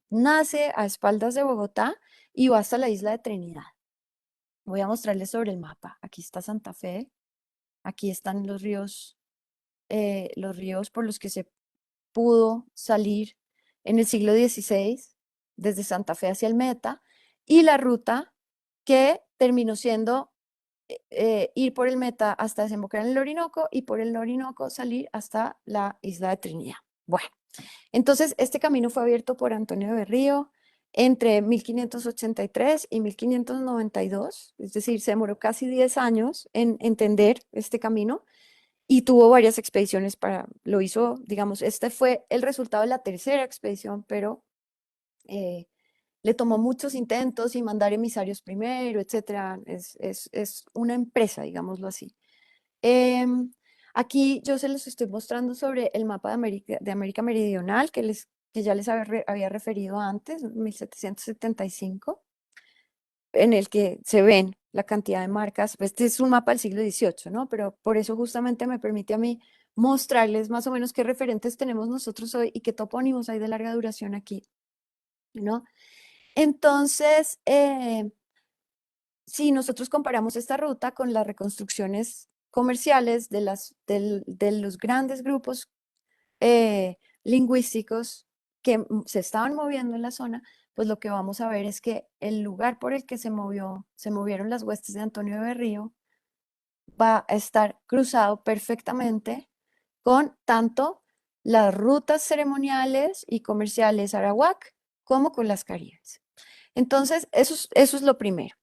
nace a espaldas de Bogotá y va hasta la isla de Trinidad. Voy a mostrarles sobre el mapa. Aquí está Santa Fe, aquí están los ríos por los que se pudo salir en el siglo XVI desde Santa Fe hacia el Meta y la ruta que terminó siendo ir por el Meta hasta desembocar en el Orinoco y por el Orinoco salir hasta la isla de Trinidad. Bueno, entonces este camino fue abierto por Antonio de Río entre 1583 y 1592, es decir, se demoró casi 10 años en entender este camino y tuvo varias expediciones lo hizo, digamos, este fue el resultado de la tercera expedición, pero eh, le tomó muchos intentos y mandar emisarios primero, etcétera. Es una empresa, digámoslo así. Em, Aquí yo se los estoy mostrando sobre el mapa de América Meridional que ya les había referido antes, 1775, en el que se ven la cantidad de marcas. Este es un mapa del siglo XVIII, ¿no? Pero por eso justamente me permite a mí mostrarles más o menos qué referentes tenemos nosotros hoy y qué topónimos hay de larga duración aquí, ¿no? Entonces, si nosotros comparamos esta ruta con las reconstrucciones comerciales de los grandes grupos lingüísticos que se estaban moviendo en la zona, pues lo que vamos a ver es que el lugar por el que se movieron las huestes de Antonio de Berrío va a estar cruzado perfectamente con tanto las rutas ceremoniales y comerciales arawak como con las Caribes. Entonces, eso es lo primero.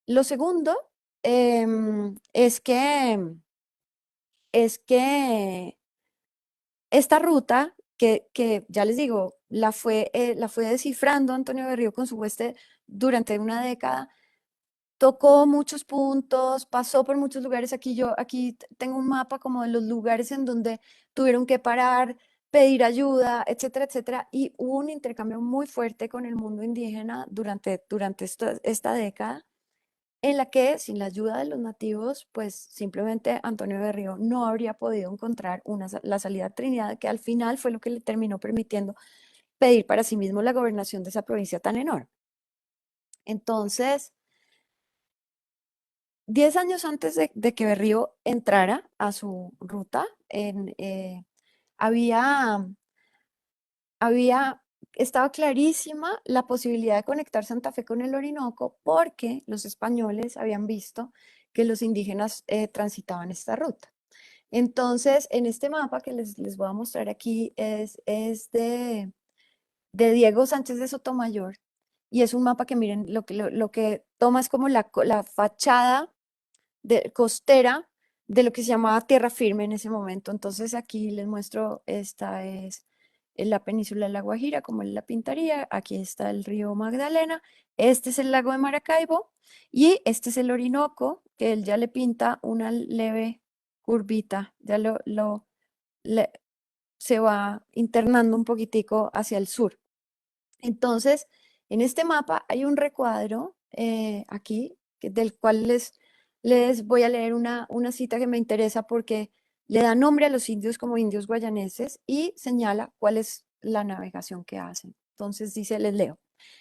Lo segundo es que esta ruta, que ya les digo, la fue descifrando Antonio Berrío con su hueste durante una década, tocó muchos puntos, pasó por muchos lugares. Aquí tengo un mapa como de los lugares en donde tuvieron que parar, pedir ayuda, etcétera, etcétera. Y hubo un intercambio muy fuerte con el mundo indígena durante esta década, en la que sin la ayuda de los nativos, pues simplemente Antonio Berrío no habría podido encontrar la salida a Trinidad, que al final fue lo que le terminó permitiendo pedir para sí mismo la gobernación de esa provincia tan enorme. Entonces, 10 años antes de que Berrío entrara a su ruta, había, había, estaba clarísima la posibilidad de conectar Santa Fe con el Orinoco, porque los españoles habían visto que los indígenas transitaban esta ruta. Entonces, en este mapa que les voy a mostrar aquí es de Diego Sánchez de Sotomayor, y es un mapa que, miren, lo que toma es como la fachada costera de lo que se llamaba tierra firme en ese momento. Entonces aquí les muestro, esta es la península de La Guajira, como él la pintaría. Aquí está el río Magdalena, este es el lago de Maracaibo y este es el Orinoco, que él ya le pinta una leve curvita, ya le- se va internando un poquitico hacia el sur. Entonces, en este mapa hay un recuadro aquí, del cual les voy a leer una cita que me interesa, porque le da nombre a los indios como indios guayaneses y señala cuál es la navegación que hacen. Entonces dice, les leo,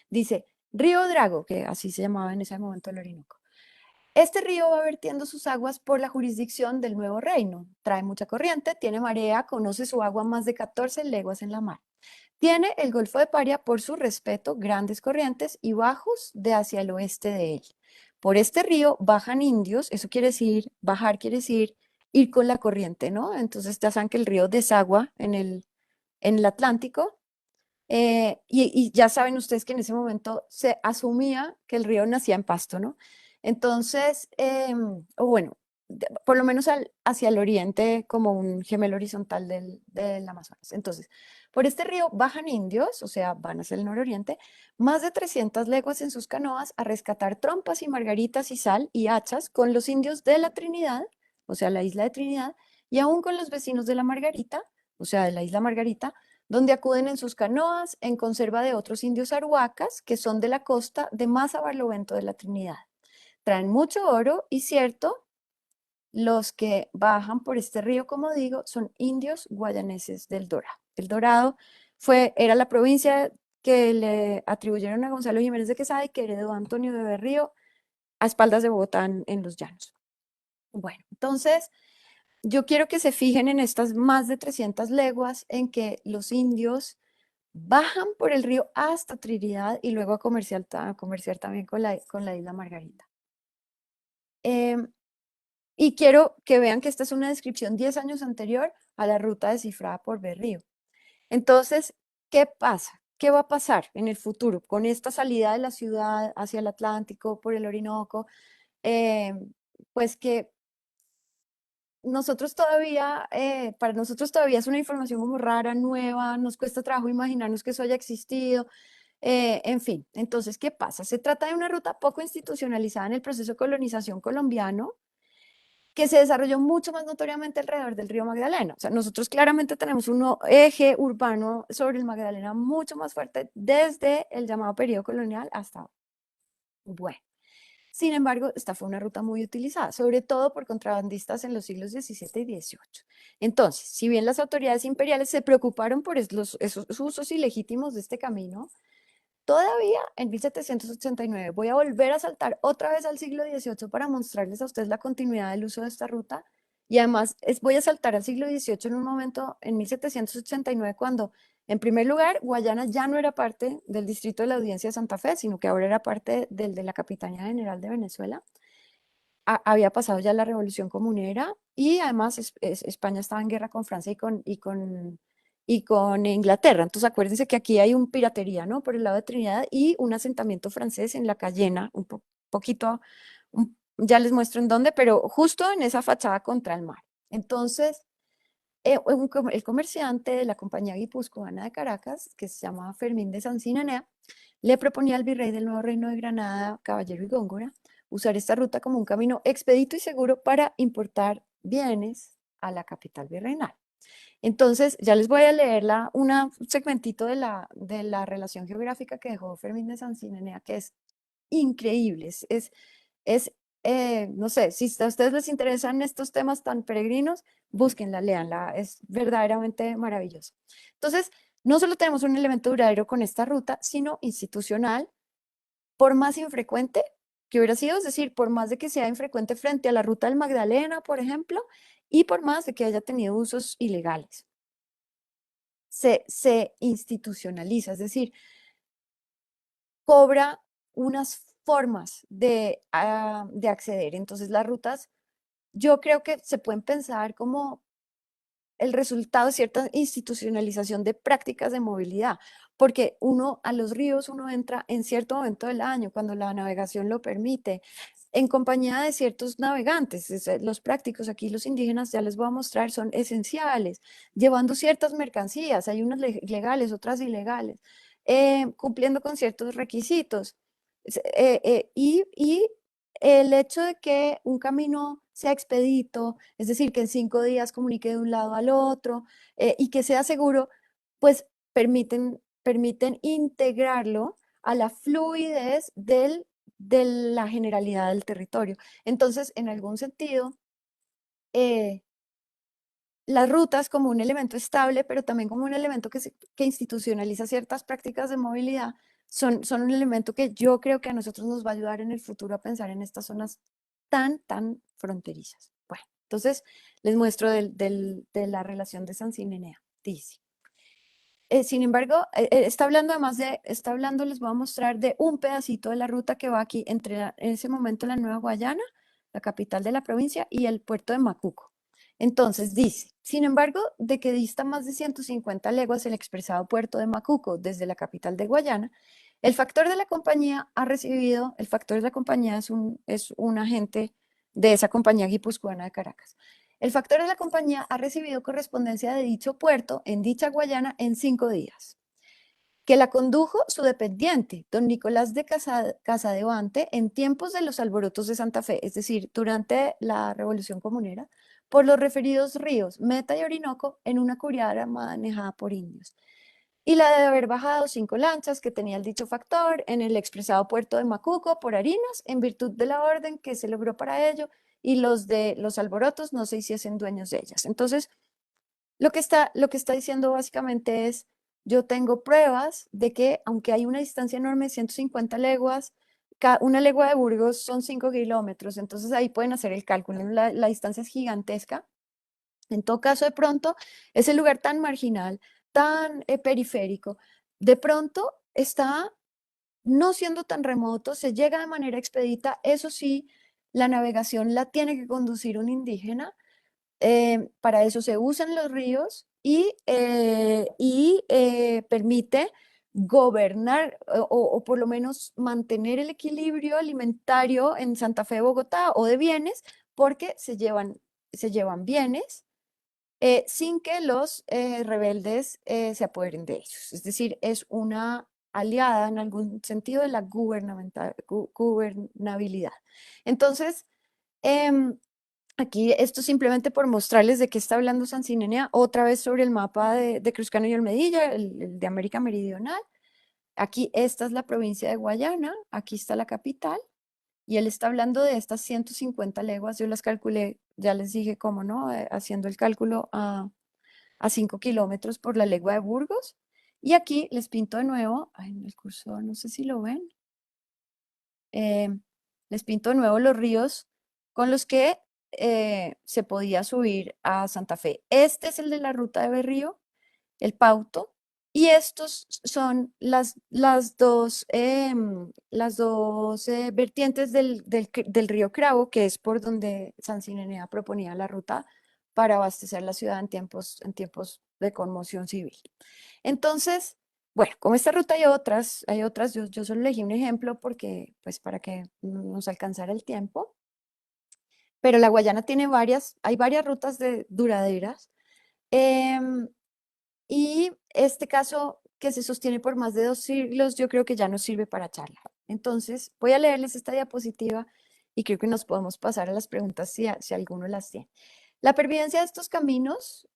dice, Río Drago, que así se llamaba en ese momento el Orinoco. Este río va vertiendo sus aguas por la jurisdicción del Nuevo Reino. Trae mucha corriente, tiene marea, conoce su agua más de 14 leguas en la mar. Tiene el Golfo de Paria, por su respeto, grandes corrientes y bajos de hacia el oeste de él. Por este río bajan indios, eso quiere decir, bajar quiere decir ir con la corriente, ¿no? Entonces ya saben que el río desagua en el Atlántico, y ya saben ustedes que en ese momento se asumía que el río nacía en Pasto, ¿no? Entonces, o bueno, por lo menos hacia el oriente, como un gemelo horizontal del Amazonas. Entonces, por este río bajan indios, o sea, van hacia el nororiente, más de 300 leguas en sus canoas a rescatar trompas y margaritas y sal y hachas con los indios de la Trinidad, o sea, la isla de Trinidad, y aún con los vecinos de la Margarita, o sea, de la isla Margarita, donde acuden en sus canoas en conserva de otros indios arhuacas, que son de la costa de más a barlovento de la Trinidad. Traen mucho oro y, cierto, los que bajan por este río, como digo, son indios guayaneses del Dorado. El Dorado era la provincia que le atribuyeron a Gonzalo Jiménez de Quesada y que heredó Antonio de Berrío a espaldas de Bogotá en los llanos. Bueno, entonces yo quiero que se fijen en estas más de 300 leguas en que los indios bajan por el río hasta Trinidad y luego a comerciar también con la isla Margarita. Em, y quiero que vean que esta es una descripción 10 años anterior a la ruta descifrada por Berrío. Entonces, ¿qué pasa? ¿Qué va a pasar en el futuro con esta salida de la ciudad hacia el Atlántico por el Orinoco? Pues que para nosotros todavía es una información como rara, nueva, nos cuesta trabajo imaginarnos que eso haya existido. En fin, entonces, ¿qué pasa? Se trata de una ruta poco institucionalizada en el proceso de colonización colombiano, que se desarrolló mucho más notoriamente alrededor del río Magdalena. O sea, nosotros claramente tenemos un eje urbano sobre el Magdalena mucho más fuerte desde el llamado periodo colonial hasta ahora. Bueno, sin embargo, esta fue una ruta muy utilizada, sobre todo por contrabandistas en los siglos XVII y XVIII. Entonces, si bien las autoridades imperiales se preocuparon por esos usos ilegítimos de este camino, todavía en 1789, voy a volver a saltar otra vez al siglo XVIII para mostrarles a ustedes la continuidad del uso de esta ruta. Y además voy a saltar al siglo XVIII en un momento, en 1789, cuando, en primer lugar, Guayana ya no era parte del distrito de la Audiencia de Santa Fe, sino que ahora era parte del de la Capitanía General de Venezuela. Había pasado ya la Revolución Comunera, y además España estaba en guerra con Francia y con Inglaterra. Entonces acuérdense que aquí hay un piratería, ¿no? Por el lado de Trinidad y un asentamiento francés en la Cayena, poquito, ya les muestro en dónde, pero justo en esa fachada contra el mar. Entonces, el comerciante de la compañía guipuzcoana de Caracas, que se llama Fermín de Sancinanea, le proponía al virrey del Nuevo Reino de Granada, Caballero y Góngora, usar esta ruta como un camino expedito y seguro para importar bienes a la capital virreinal. Entonces, ya les voy a leer un segmentito de la relación geográfica que dejó Fermín de Sancinanea, que es increíble. Es no sé, si a ustedes les interesan estos temas tan peregrinos, búsquenla, léanla, es verdaderamente maravilloso. Entonces, no solo tenemos un elemento duradero con esta ruta, sino institucional, por más infrecuente que hubiera sido, es decir, por más de que sea infrecuente frente a la ruta del Magdalena, por ejemplo, y por más de que haya tenido usos ilegales. Se institucionaliza, es decir, cobra unas formas de acceder. Entonces, las rutas, yo creo que se pueden pensar como el resultado de cierta institucionalización de prácticas de movilidad, porque uno a los ríos uno entra en cierto momento del año, cuando la navegación lo permite, en compañía de ciertos navegantes, los prácticos, aquí los indígenas, ya les voy a mostrar, son esenciales, llevando ciertas mercancías, hay unas legales, otras ilegales, cumpliendo con ciertos requisitos. Y el hecho de que un camino sea expedito, es decir, que en 5 días comunique de un lado al otro y que sea seguro, pues permiten integrarlo a la fluidez de la generalidad del territorio. Entonces, en algún sentido, eh, las rutas como un elemento estable, pero también como un elemento que institucionaliza ciertas prácticas de movilidad, son un elemento que yo creo que a nosotros nos va a ayudar en el futuro a pensar en estas zonas tan fronterizas. Bueno, entonces les muestro de la relación de Sancinenea. Dice. Sin embargo, está hablando, les voy a mostrar de un pedacito de la ruta que va aquí en ese momento la Nueva Guayana, la capital de la provincia, y el puerto de Macuco. Entonces dice, sin embargo, de que dista más de 150 leguas el expresado puerto de Macuco desde la capital de Guayana, el factor de la compañía es un agente de esa compañía guipuzcoana de Caracas. El factor de la compañía ha recibido correspondencia de dicho puerto en dicha Guayana en 5 días, que la condujo su dependiente, don Nicolás de Casadevante, en tiempos de los alborotos de Santa Fe, es decir, durante la Revolución Comunera, por los referidos ríos Meta y Orinoco en una curiara manejada por indios. Y la de haber bajado 5 lanchas que tenía el dicho factor en el expresado puerto de Macuco por harinas, en virtud de la orden que se logró para ello, y los de los alborotos no se hiciesen dueños de ellas. Entonces, lo que está diciendo básicamente es, yo tengo pruebas de que aunque hay una distancia enorme, 150 leguas, una legua de Burgos son 5 kilómetros, entonces ahí pueden hacer el cálculo, la distancia es gigantesca. En todo caso, de pronto, ese lugar tan marginal, tan periférico, de pronto está no siendo tan remoto, se llega de manera expedita, eso sí, la navegación la tiene que conducir un indígena, para eso se usan los ríos y permite gobernar o por lo menos mantener el equilibrio alimentario en Santa Fe, Bogotá o de bienes, porque se llevan bienes sin que los rebeldes se apoderen de ellos. Es decir, es una aliada en algún sentido de la gubernabilidad. Entonces, em, aquí esto simplemente por mostrarles de qué está hablando Sancinenea, otra vez sobre el mapa de Cruzcano y Olmedilla, el de América Meridional. Aquí esta es la provincia de Guayana, aquí está la capital, y él está hablando de estas 150 leguas, yo las calculé, ya les dije cómo, ¿no? Haciendo el cálculo a 5 kilómetros por la legua de Burgos. Y aquí les pinto de nuevo, en el cursor, no sé si lo ven, eh, les pinto de nuevo los ríos con los que se podía subir a Santa Fe. Este es el de la ruta de Berrío, el Pauto, Y estos son las dos vertientes del río Cravo, que es por donde Sansinenea proponía la ruta para abastecer la ciudad en tiempos de conmoción civil. Entonces, bueno, como esta ruta hay otras, yo solo elegí un ejemplo porque, pues, para que nos alcanzara el tiempo, pero la Guayana tiene hay varias rutas duraderas. em, y este caso, que se sostiene por más de 2 siglos, yo creo que ya nos sirve para charla. Entonces, voy a leerles esta diapositiva y creo que nos podemos pasar a las preguntas si alguno las tiene. La pervivencia de estos caminos,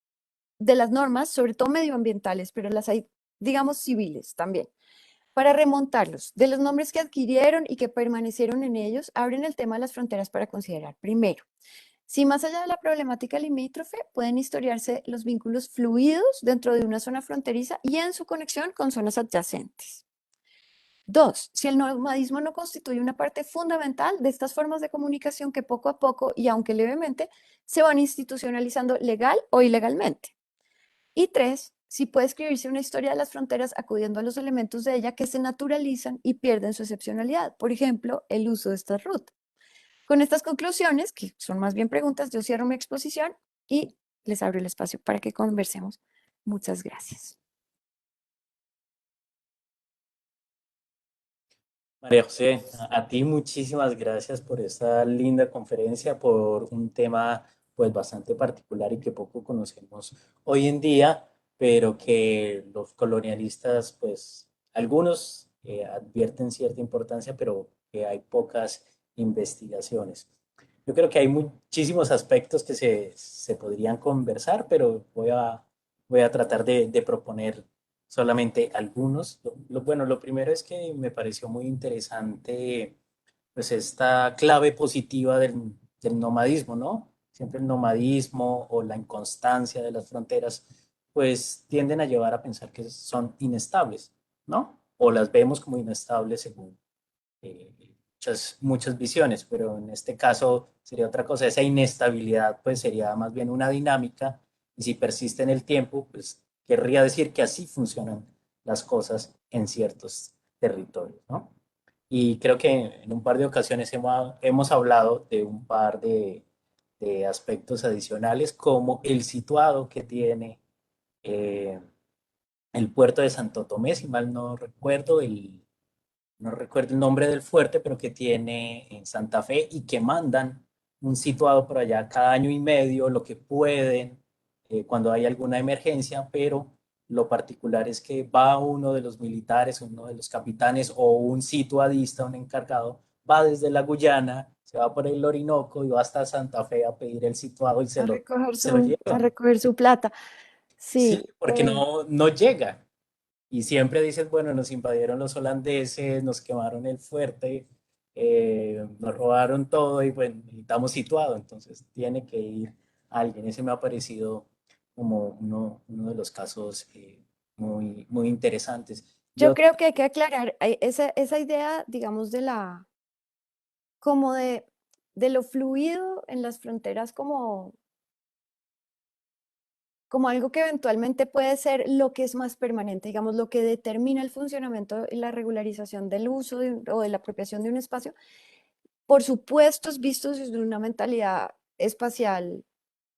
de las normas, sobre todo medioambientales, pero las hay, digamos, civiles también. Para remontarlos, de los nombres que adquirieron y que permanecieron en ellos, abren el tema de las fronteras para considerar. Primero, si más allá de la problemática limítrofe, pueden historiarse los vínculos fluidos dentro de una zona fronteriza y en su conexión con zonas adyacentes. Dos, si el nomadismo no constituye una parte fundamental de estas formas de comunicación que poco a poco y aunque levemente se van institucionalizando legal o ilegalmente. Y tres, si puede escribirse una historia de las fronteras acudiendo a los elementos de ella que se naturalizan y pierden su excepcionalidad. Por ejemplo, el uso de estas rutas. Con estas conclusiones, que son más bien preguntas, yo cierro mi exposición y les abro el espacio para que conversemos. Muchas gracias. María José, a ti muchísimas gracias por esta linda conferencia, por un tema pues bastante particular y que poco conocemos hoy en día, pero que los colonialistas pues algunos advierten cierta importancia, pero que hay pocas investigaciones. Yo creo que hay muchísimos aspectos que se podrían conversar, pero voy a tratar de proponer solamente algunos. Bueno, lo primero es que me pareció muy interesante pues esta clave positiva del nomadismo, ¿no? Siempre el nomadismo o la inconstancia de las fronteras pues tienden a llevar a pensar que son inestables, ¿no? O las vemos como inestables según muchas visiones, pero en este caso sería otra cosa. Esa inestabilidad pues sería más bien una dinámica y si persiste en el tiempo, pues querría decir que así funcionan las cosas en ciertos territorios, ¿no? Y creo que en un par de ocasiones hemos hablado de un par de aspectos adicionales como el situado que tiene eh, el puerto de Santo Tomé, si mal no recuerdo el nombre del fuerte, pero que tiene en Santa Fe y que mandan un situado por allá cada año y medio, lo que pueden, cuando hay alguna emergencia, pero lo particular es que va uno de los militares, uno de los capitanes o un situadista, un encargado, va desde la Guyana, se va por el Orinoco y va hasta Santa Fe a pedir el situado y A recoger se lo a lleva. recoger su plata. Sí, Sí, porque no llega. Y siempre dices, bueno, nos invadieron los holandeses, nos quemaron el fuerte, nos robaron todo y pues estamos situados, entonces tiene que ir alguien. Ese me ha parecido como uno de los casos muy interesantes. yo Yo, creo que hay que aclarar esa idea, digamos, como de lo fluido en las fronteras como algo que eventualmente puede ser lo que es más permanente, digamos, lo que determina el funcionamiento y la regularización del uso o de la apropiación de un espacio, por supuesto, es visto desde una mentalidad espacial,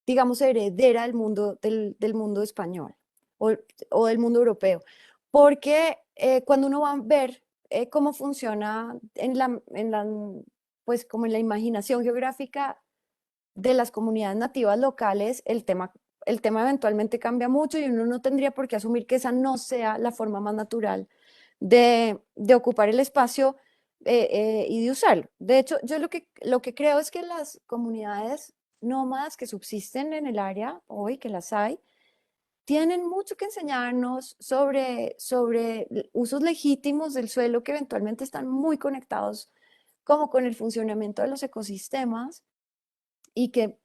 digamos, heredera del mundo español o, o del mundo europeo, porque cuando uno va a ver cómo funciona pues como en la imaginación geográfica de las comunidades nativas locales, el tema eventualmente cambia mucho y uno no tendría por qué asumir que esa no sea la forma más natural de ocupar el espacio y de usarlo. De hecho, yo lo que creo es que las comunidades nómadas que subsisten en el área hoy, que las hay, tienen mucho que enseñarnos sobre usos legítimos del suelo que eventualmente están muy conectados como con el funcionamiento de los ecosistemas y que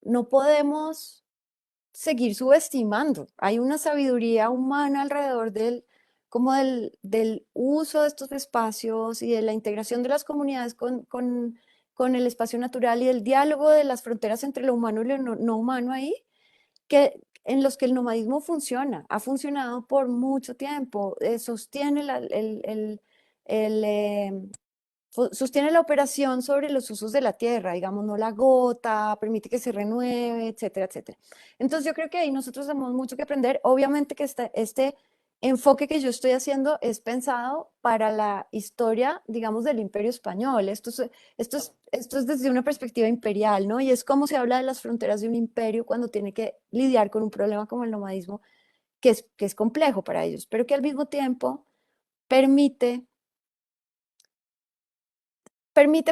no podemos seguir subestimando. Hay una sabiduría humana alrededor como del uso de estos espacios y de la integración de las comunidades con el espacio natural y el diálogo de las fronteras entre lo humano y lo no humano ahí, que en los que el nomadismo funciona, ha funcionado por mucho tiempo, sostiene el, sostiene la operación sobre los usos de la tierra, digamos, no la agota, permite que se renueve, etcétera, etcétera. Entonces yo creo que ahí nosotros tenemos mucho que aprender. Obviamente que este enfoque que yo estoy haciendo es pensado para la historia, digamos, del Imperio Español. Esto es desde una perspectiva imperial, ¿no? Y es cómo se habla de las fronteras de un imperio cuando tiene que lidiar con un problema como el nomadismo, que es complejo para ellos, pero que al mismo tiempo permite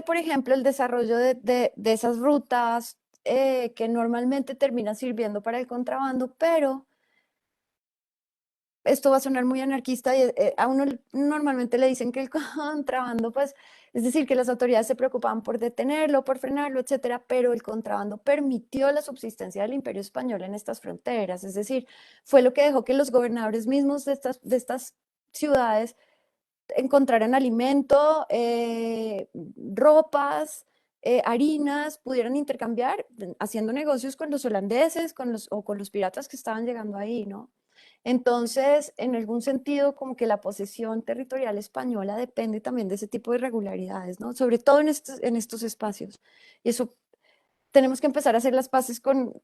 por ejemplo, el desarrollo de esas rutas que normalmente terminan sirviendo para el contrabando, pero esto va a sonar muy anarquista y a uno normalmente le dicen que el contrabando, pues, es decir, que las autoridades se preocupaban por detenerlo, por frenarlo, etcétera, pero el contrabando permitió la subsistencia del Imperio Español en estas fronteras, es decir, fue lo que dejó que los gobernadores mismos de estas ciudades encontraran alimento, ropas, harinas, pudieran intercambiar haciendo negocios con los holandeses o con los piratas que estaban llegando ahí, ¿no? Entonces, en algún sentido, como que la posesión territorial española depende también de ese tipo de irregularidades, ¿no? Sobre todo en estos espacios. Y eso tenemos que empezar a hacer las paces con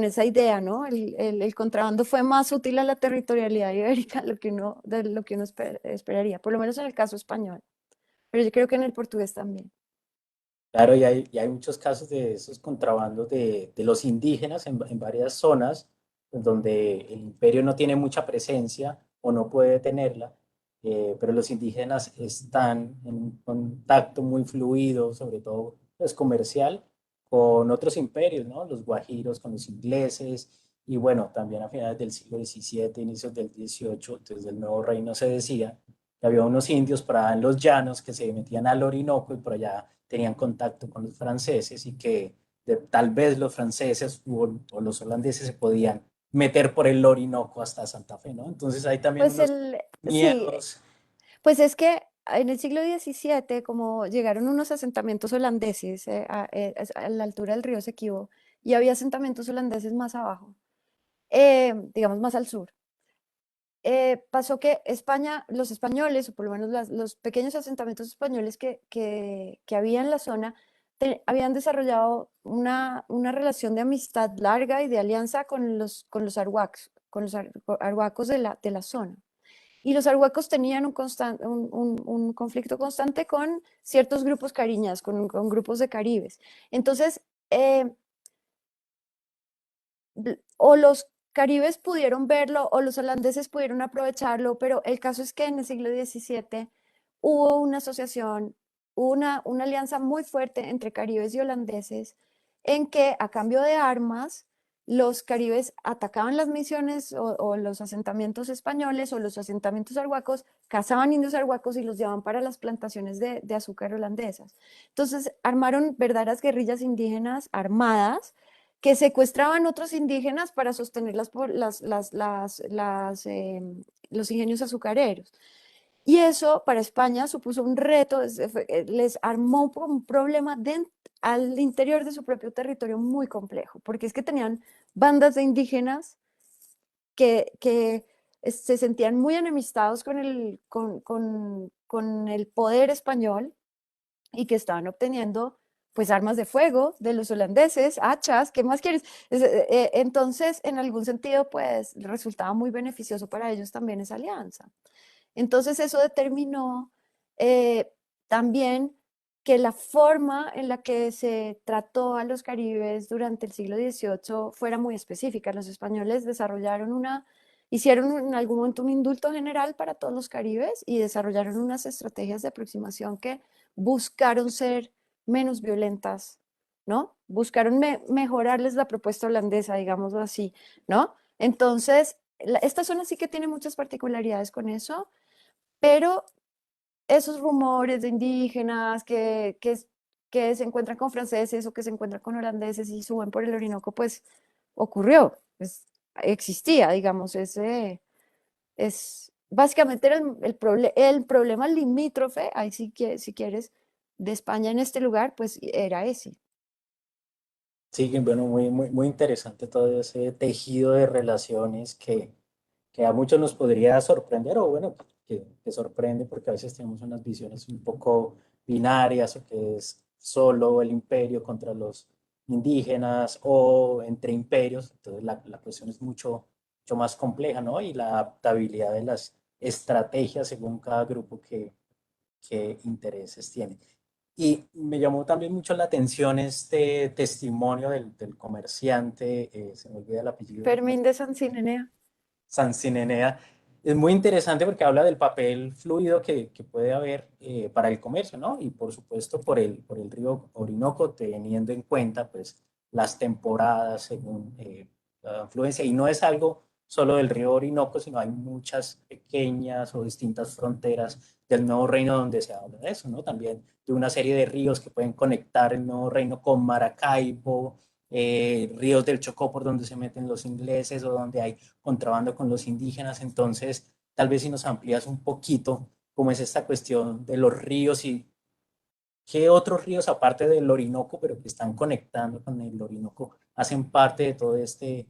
esa idea, ¿no? El contrabando fue más útil a la territorialidad ibérica de lo que uno esperaría, por lo menos en el caso español, pero yo creo que en el portugués también. Claro, y hay muchos casos de esos contrabandos de los indígenas en varias zonas en donde el imperio no tiene mucha presencia o no puede tenerla, pero los indígenas están en un contacto muy fluido, sobre todo pues, comercial, con otros imperios, ¿no? Los guajiros, con los ingleses, y bueno, también a finales del siglo XVII, inicios del XVIII, desde el Nuevo Reino se decía que había unos indios por allá en los llanos que se metían al Orinoco y por allá tenían contacto con los franceses y que tal vez los franceses o los holandeses se podían meter por el Orinoco hasta Santa Fe, ¿no? Entonces hay también Pues unos sí, miedos. pues es que en el siglo XVII, como llegaron unos asentamientos holandeses a la altura del río Esequibo, y había asentamientos holandeses más abajo, digamos más al sur. Pasó que España, los españoles, o por lo menos los pequeños asentamientos españoles que había en la zona, habían desarrollado una relación de amistad larga y de alianza con los arhuacos, arhuacos de la zona. Y los arhuacos tenían un conflicto constante con ciertos grupos cariñas, con grupos de caribes. Entonces, eh, o los caribes pudieron verlo o los holandeses pudieron aprovecharlo, pero el caso es que en el siglo XVII hubo una asociación, una alianza muy fuerte entre caribes y holandeses, en que a cambio de armas, los caribes atacaban las misiones o los asentamientos españoles o los asentamientos arhuacos, cazaban indios arhuacos y los llevaban para las plantaciones de azúcar holandesas. Entonces armaron verdaderas guerrillas indígenas armadas que secuestraban otros indígenas para sostener los ingenios azucareros. Y eso para España supuso un reto, les armó un problema al interior de su propio territorio muy complejo, porque es que tenían bandas de indígenas que se sentían muy enemistados con el poder español y que estaban obteniendo pues armas de fuego de los holandeses, hachas, ¿qué más quieres? Entonces, en algún sentido, pues resultaba muy beneficioso para ellos también esa alianza. Entonces, eso determinó también que la forma en la que se trató a los caribes durante el siglo XVIII fuera muy específica. Los españoles hicieron en algún momento un indulto general para todos los caribes y desarrollaron unas estrategias de aproximación que buscaron ser menos violentas, ¿no? Buscaron mejorarles la propuesta holandesa, digámoslo así, ¿no? Entonces, esta zona sí que tiene muchas particularidades con eso, pero esos rumores de indígenas que se encuentran con franceses o que se encuentran con holandeses y suben por el Orinoco, pues ocurrió, pues, existía, digamos, básicamente era el problema limítrofe, ahí sí que, si quieres, de España en este lugar, pues era ese. Sí, bueno, muy interesante todo ese tejido de relaciones que a muchos nos podría sorprender, o bueno, que sorprende porque a veces tenemos unas visiones un poco binarias, o que es solo el imperio contra los indígenas o entre imperios. Entonces la cuestión es mucho más compleja, ¿no? Y la adaptabilidad de las estrategias según cada grupo que intereses tiene. Y me llamó también mucho la atención este testimonio del comerciante, se me olvida el apellido, Fermín de Sancinenea. Sansinenea. Es muy interesante porque habla del papel fluido que puede haber para el comercio, ¿no? Y por supuesto por el río Orinoco, teniendo en cuenta pues las temporadas según la influencia. Y no es algo solo del río Orinoco, sino hay muchas pequeñas o distintas fronteras del Nuevo Reino donde se habla de eso, ¿no? También de una serie de ríos que pueden conectar el Nuevo Reino con Maracaibo, ríos del Chocó por donde se meten los ingleses o donde hay contrabando con los indígenas. Entonces, tal vez si nos amplías un poquito cómo es esta cuestión de los ríos y qué otros ríos, aparte del Orinoco, pero que están conectando con el Orinoco, hacen parte de todo este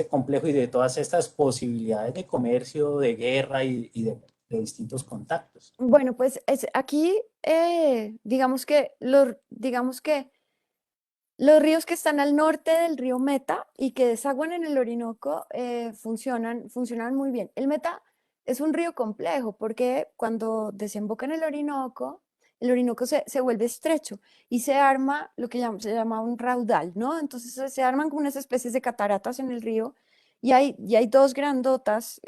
complejo y de todas estas posibilidades de comercio, de guerra y de distintos contactos. Bueno, pues aquí digamos que los ríos que están al norte del río Meta y que desaguan en el Orinoco funcionan muy bien. El Meta es un río complejo porque cuando desemboca en el Orinoco se vuelve estrecho y se arma lo que se llama un raudal, ¿no? Entonces se arman como unas especies de cataratas en el río y hay dos grandotas,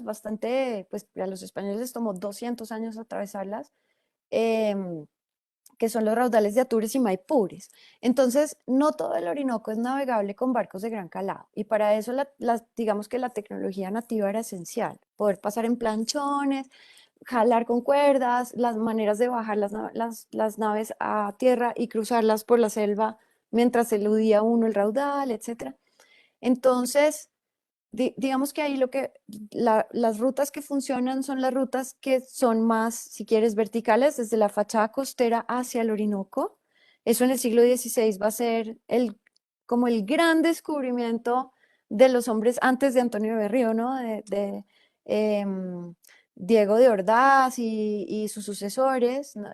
bastante, pues a los españoles les tomó 200 años atravesarlas. em, que son los raudales de Atures y Maipures. Entonces, no todo el Orinoco es navegable con barcos de gran calado y para eso digamos que la tecnología nativa era esencial, poder pasar en planchones, jalar con cuerdas, las maneras de bajar las naves a tierra y cruzarlas por la selva mientras eludía uno el raudal, etcétera. Entonces, digamos que ahí las rutas que funcionan son las rutas que son más, si quieres, verticales, desde la fachada costera hacia el Orinoco. Eso en el siglo XVI va a ser como el gran descubrimiento de los hombres antes de Antonio de Berrío, ¿no? Em, Diego de Ordaz y sus sucesores, ¿no?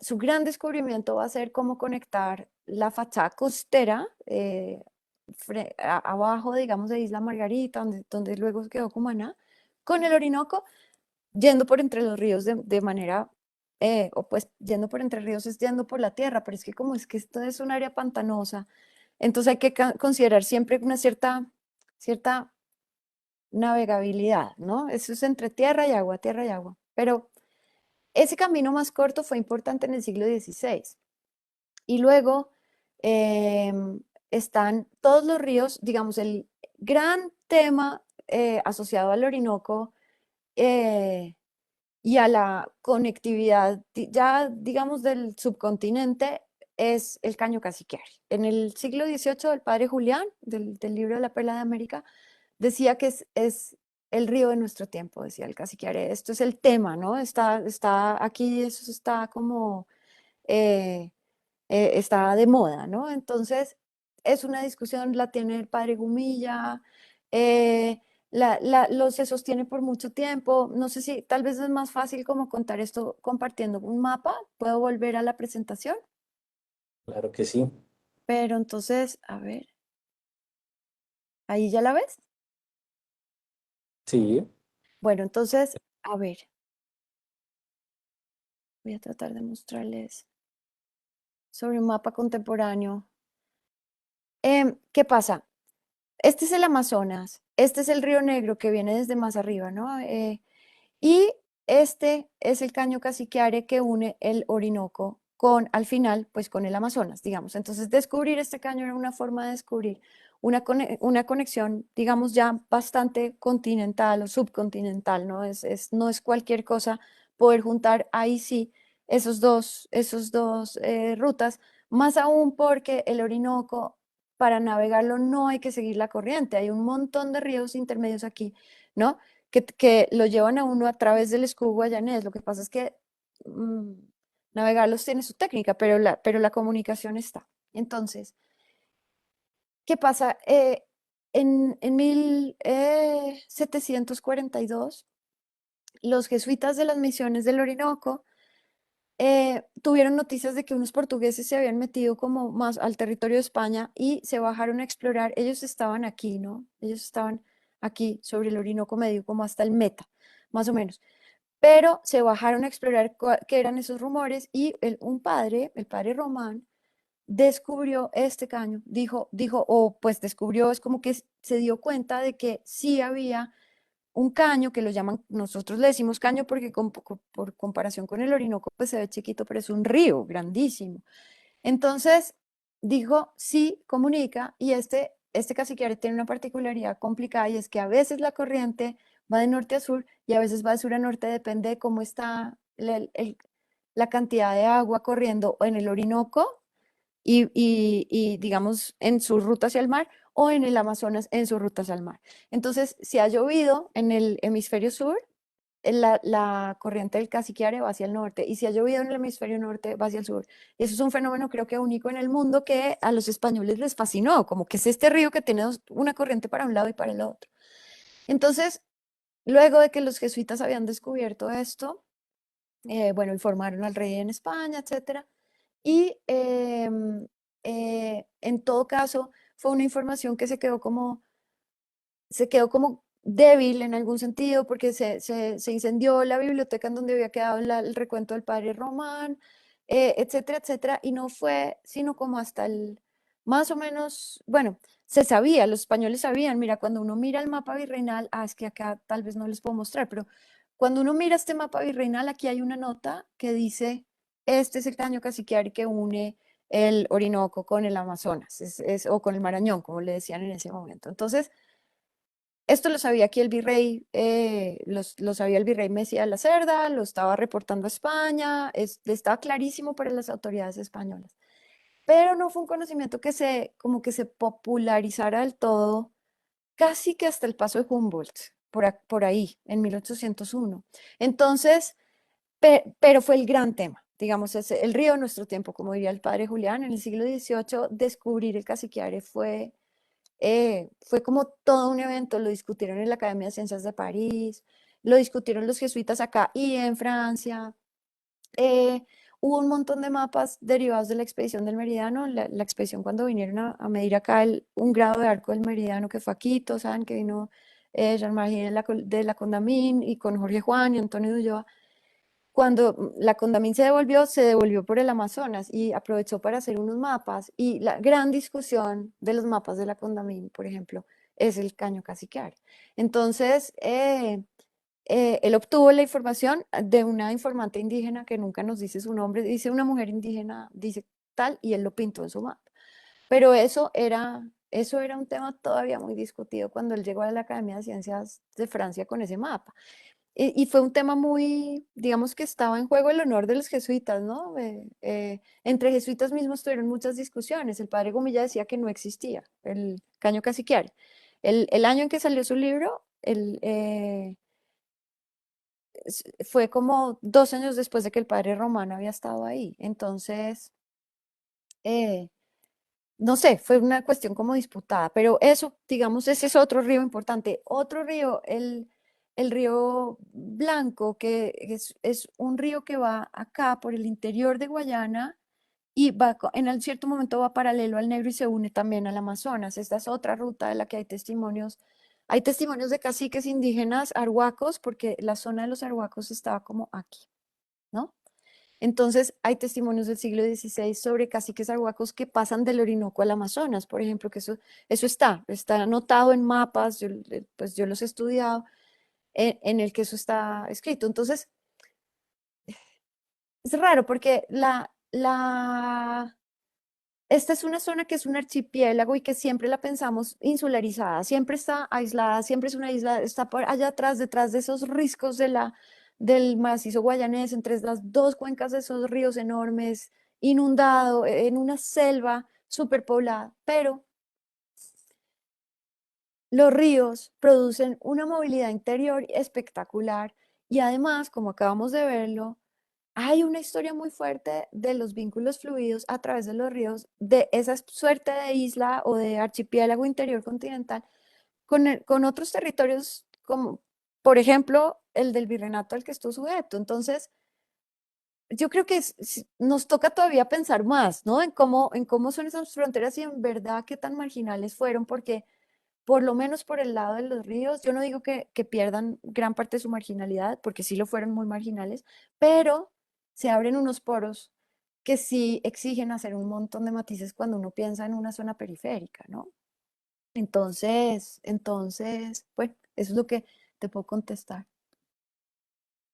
Su gran descubrimiento va a ser cómo conectar la fachada costera, abajo, digamos, de Isla Margarita, donde luego quedó Cumaná, con el Orinoco, yendo por entre los ríos de manera, o pues yendo por entre ríos es yendo por la tierra, pero es que como es que esto es un área pantanosa, entonces hay que considerar siempre una cierta navegabilidad, ¿no? Eso es entre tierra y agua. Pero ese camino más corto fue importante en el siglo XVI. Y luego están todos los ríos, digamos, el gran tema asociado al Orinoco eh, y a la conectividad, ya digamos, del subcontinente es el Caño Cassiquiare. En el siglo XVIII, el padre Julián, del libro de la Perla de América, decía que es el río de nuestro tiempo, decía el Cassiquiare. Esto es el tema, ¿no? Está aquí, eso está como... eh, está de moda, ¿no? Entonces, es una discusión, la tiene el padre Gumilla, eh, se sostiene por mucho tiempo. No sé si tal vez es más fácil como contar esto compartiendo un mapa. Puedo volver a la presentación, Claro que sí. pero entonces, a ver, ahí ya la ves. Sí, Bueno, entonces, a ver, voy a tratar de mostrarles sobre un mapa contemporáneo. ¿Qué pasa? Este es el Amazonas, este es el Río Negro que viene desde más arriba, ¿no? Y este es el caño Cassiquiare que une el Orinoco con, al final, pues con el Amazonas, digamos. Entonces, descubrir este caño era una forma de descubrir una conexión, digamos, ya bastante continental o subcontinental, ¿no? No es cualquier cosa poder juntar ahí sí esos dos rutas, más aún porque el Orinoco, para navegarlo no hay que seguir la corriente, hay un montón de ríos intermedios aquí, ¿no? Que lo llevan a uno a través del Escudo guayanés. Lo que pasa es que mm, navegarlos tiene su técnica, pero la comunicación está. Entonces, ¿qué pasa? En 1742, los jesuitas de las misiones del Orinoco tuvieron noticias de que unos portugueses se habían metido como más al territorio de España y se bajaron a explorar. Ellos estaban aquí, ¿no? Ellos estaban aquí sobre el Orinoco Medio, como hasta el Meta, más o menos. Pero se bajaron a explorar qué eran esos rumores y un padre, el padre Román, descubrió este caño. O pues descubrió, es como que se dio cuenta de que sí había un caño que lo llaman, nosotros le decimos caño porque por comparación con el Orinoco pues se ve chiquito, pero es un río grandísimo. Entonces dijo, sí, comunica, y este caciquiare tiene una particularidad complicada y es que a veces la corriente va de norte a sur y a veces va de sur a norte, depende de cómo está la cantidad de agua corriendo en el Orinoco y, digamos en su ruta hacia el mar o en el Amazonas en su ruta hacia el mar. Entonces, si ha llovido en el hemisferio sur, la corriente del Cassiquiare va hacia el norte y si ha llovido en el hemisferio norte va hacia el sur. Y eso es un fenómeno creo que único en el mundo que a los españoles les fascinó, como que es este río que tiene una corriente para un lado y para el otro. Entonces, luego de que los jesuitas habían descubierto esto, bueno, informaron al rey en España, etcétera. Y en todo caso, fue una información que se quedó como débil en algún sentido porque se incendió la biblioteca en donde había quedado el recuento del padre Román, etcétera, etcétera. Y no fue sino como hasta más o menos, bueno, se sabía, los españoles sabían, mira, cuando uno mira el mapa virreinal, es que acá tal vez no les puedo mostrar, pero cuando uno mira este mapa virreinal, aquí hay una nota que dice, este es el caño caciquiare que une el Orinoco con el Amazonas, o con el Marañón, como le decían en ese momento. Entonces, esto lo sabía aquí el virrey, lo sabía el virrey Mesía de la Cerda, lo estaba reportando a España, estaba clarísimo para las autoridades españolas. Pero no fue un conocimiento como que se popularizara del todo, casi que hasta el paso de Humboldt, por ahí, en 1801. Entonces, pero fue el gran tema, digamos, el río de nuestro tiempo, como diría el padre Julián, en el siglo XVIII, descubrir el Cassiquiare fue como todo un evento, lo discutieron en la Academia de Ciencias de París, lo discutieron los jesuitas acá y en Francia. eh, Hubo un montón de mapas derivados de la expedición del Meridiano, la expedición cuando vinieron a medir acá un grado de arco del Meridiano que fue a Quito, ¿saben? Que vino Jean-Marie de la Condamine y con Jorge Juan y Antonio de Ulloa. Cuando la Condamine se devolvió por el Amazonas y aprovechó para hacer unos mapas. Y la gran discusión de los mapas de la Condamine, por ejemplo, es el Caño Caciquiare. Entonces, él obtuvo la información de una informante indígena que nunca nos dice su nombre, dice una mujer indígena, dice tal, y él lo pintó en su mapa. Pero eso era un tema todavía muy discutido cuando él llegó a la Academia de Ciencias de Francia con ese mapa. Y fue un tema muy, digamos que estaba en juego el honor de los jesuitas, ¿no? Entre jesuitas mismos tuvieron muchas discusiones. El padre Gomilla decía que no existía el caño caciquiare. El año en que salió su libro, fue como 2 años después de que el padre Romano había estado ahí. Entonces, eh, no sé, fue una cuestión como disputada, pero eso, digamos, ese es otro río importante. Otro río, el río Blanco, que es un río que va acá por el interior de Guayana y en cierto momento va paralelo al Negro y se une también al Amazonas. Esta es otra ruta de la que hay testimonios. Hay testimonios de caciques indígenas arhuacos, porque la zona de los arhuacos estaba como aquí, ¿no? Entonces, hay testimonios del siglo XVI sobre caciques arhuacos que pasan del Orinoco al Amazonas, por ejemplo, que eso está anotado en mapas, pues yo los he estudiado, en el que eso está escrito. Entonces, es raro porque esta es una zona que es un archipiélago y que siempre la pensamos insularizada, siempre está aislada, siempre es una isla, está por allá atrás, detrás de esos riscos del macizo guayanés, entre las dos cuencas de esos ríos enormes, inundado, en una selva superpoblada, pero los ríos producen una movilidad interior espectacular y además, como acabamos de verlo, hay una historia muy fuerte de los vínculos fluidos a través de los ríos, de esa suerte de isla o de archipiélago interior continental con otros territorios como, por ejemplo, el del virreinato al que estuvo sujeto. Entonces, yo creo que nos toca todavía pensar más, ¿no? En cómo son esas fronteras y en verdad qué tan marginales fueron, porque por lo menos por el lado de los ríos, yo no digo que pierdan gran parte de su marginalidad, porque sí lo fueron muy marginales, pero se abren unos poros que sí exigen hacer un montón de matices cuando uno piensa en una zona periférica, ¿no? Bueno, eso es lo que te puedo contestar.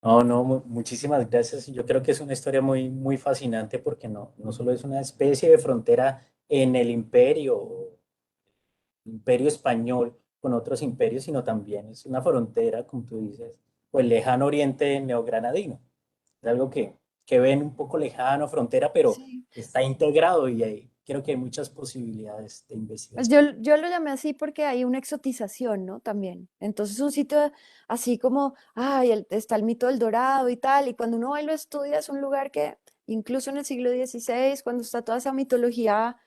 No, no, muchísimas gracias. Yo creo que es una historia muy, muy fascinante porque no solo es una especie de frontera en el imperio español con otros imperios, sino también es una frontera, como tú dices, o el lejano oriente neogranadino. Es algo que ven un poco lejano, frontera, pero Sí. está integrado y creo que hay muchas posibilidades de Pues investigación. yo lo llamé así porque hay una exotización, ¿no? También. Entonces, un sitio así como, ay, está el mito del Dorado y tal, y cuando uno va y lo estudia, es un lugar que, incluso en el siglo XVI, cuando está toda esa mitología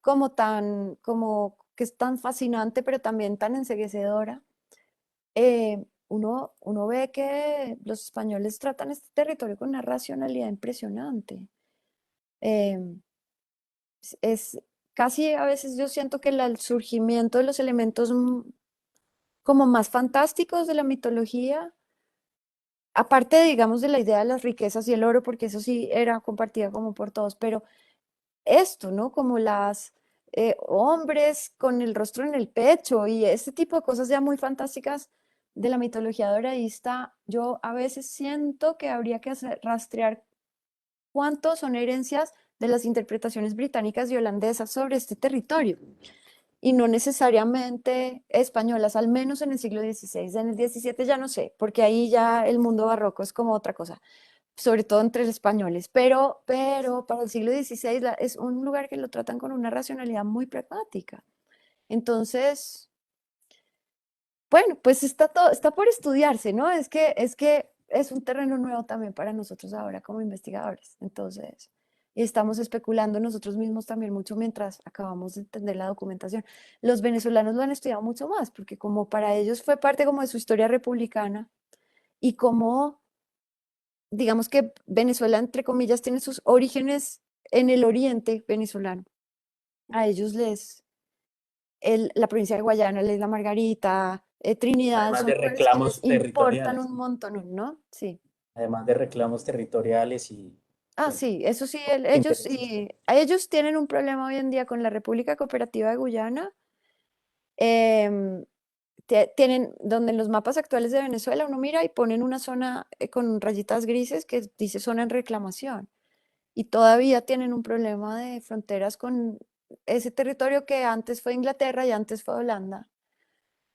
como tan, como que es tan fascinante, pero también tan enceguecedora, uno ve que los españoles tratan este territorio con una racionalidad impresionante. Em, es casi a veces yo siento que el surgimiento de los elementos como más fantásticos de la mitología, aparte, digamos, de la idea de las riquezas y el oro, porque eso sí era compartida como por todos, pero esto, ¿no? Como las hombres con el rostro en el pecho y este tipo de cosas ya muy fantásticas de la mitología doradista, yo a veces siento que habría que rastrear cuántos son herencias de las interpretaciones británicas y holandesas sobre este territorio y no necesariamente españolas, al menos en el siglo XVI. En el XVII ya no sé, porque ahí ya el mundo barroco es como otra cosa, sobre todo entre los españoles, pero para el siglo XVI es un lugar que lo tratan con una racionalidad muy pragmática. Entonces, bueno, pues está todo, está por estudiarse, ¿no? Es que es un terreno nuevo también para nosotros ahora como investigadores. Entonces, y estamos especulando nosotros mismos también mucho mientras acabamos de entender la documentación. Los venezolanos lo han estudiado mucho más, porque como para ellos fue parte como de su historia republicana y como, digamos que Venezuela, entre comillas, tiene sus orígenes en el oriente venezolano. A ellos la provincia de Guayana, la isla Margarita, Trinidad, Además son de lugares que les reclamos importan territoriales, un montón, ¿no? Sí. además de reclamos territoriales y, Ah, bueno, sí, eso sí, ellos, intereses. sí, ellos tienen un problema hoy en día con la República Cooperativa de Guyana. em, Tienen, donde en los mapas actuales de Venezuela uno mira y ponen una zona con rayitas grises que dice zona en reclamación. Y todavía tienen un problema de fronteras con ese territorio que antes fue Inglaterra y antes fue Holanda.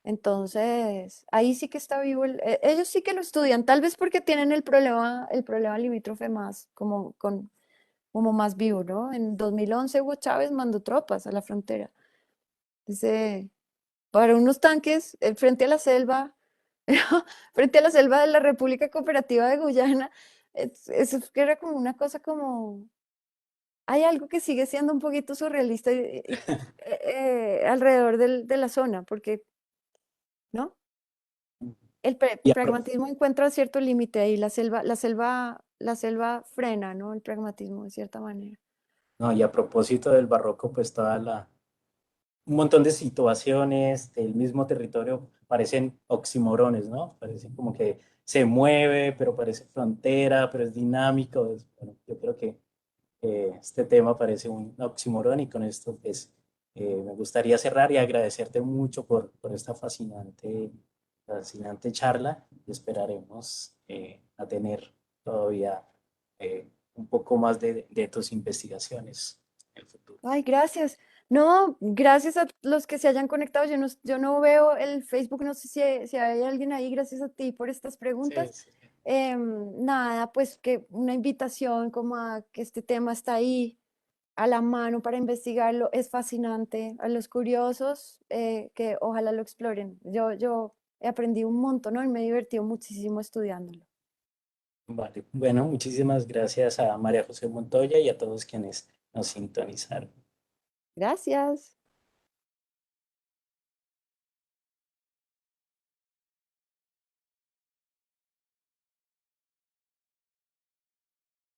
Entonces, ahí sí que está vivo ellos sí que lo estudian, tal vez porque tienen el problema limítrofe más, como más vivo, ¿no? En 2011 Hugo Chávez mandó tropas a la frontera. Dice, para unos tanques frente a la selva, frente a la selva de la República Cooperativa de Guyana, eso que era como una cosa como, hay algo que sigue siendo un poquito surrealista alrededor de la zona, porque, ¿no? El Y a, pro- pragmatismo encuentra cierto límite ahí, la selva frena, ¿no? El pragmatismo, de cierta manera. no, y a propósito del barroco, pues un montón de situaciones del mismo territorio parecen oximorones, ¿no? Parecen como que se mueve, pero parece frontera, pero es dinámico. Bueno, yo creo que este tema parece un oximorón y con esto pues me gustaría cerrar y agradecerte mucho por esta fascinante charla y esperaremos a tener todavía un poco más de tus investigaciones en el futuro. Ay, gracias. No, gracias a los que se hayan conectado. Yo no veo el Facebook, no sé si hay alguien ahí. Gracias a ti por estas Sí, preguntas. sí. Nada, pues que una invitación como a que este tema está ahí a la mano para investigarlo. Es fascinante. A los curiosos, que ojalá lo exploren. Yo aprendí un montón, ¿no? Y me he divertido muchísimo estudiándolo. Vale, bueno, muchísimas gracias a María José Montoya y a todos quienes nos sintonizaron. Gracias.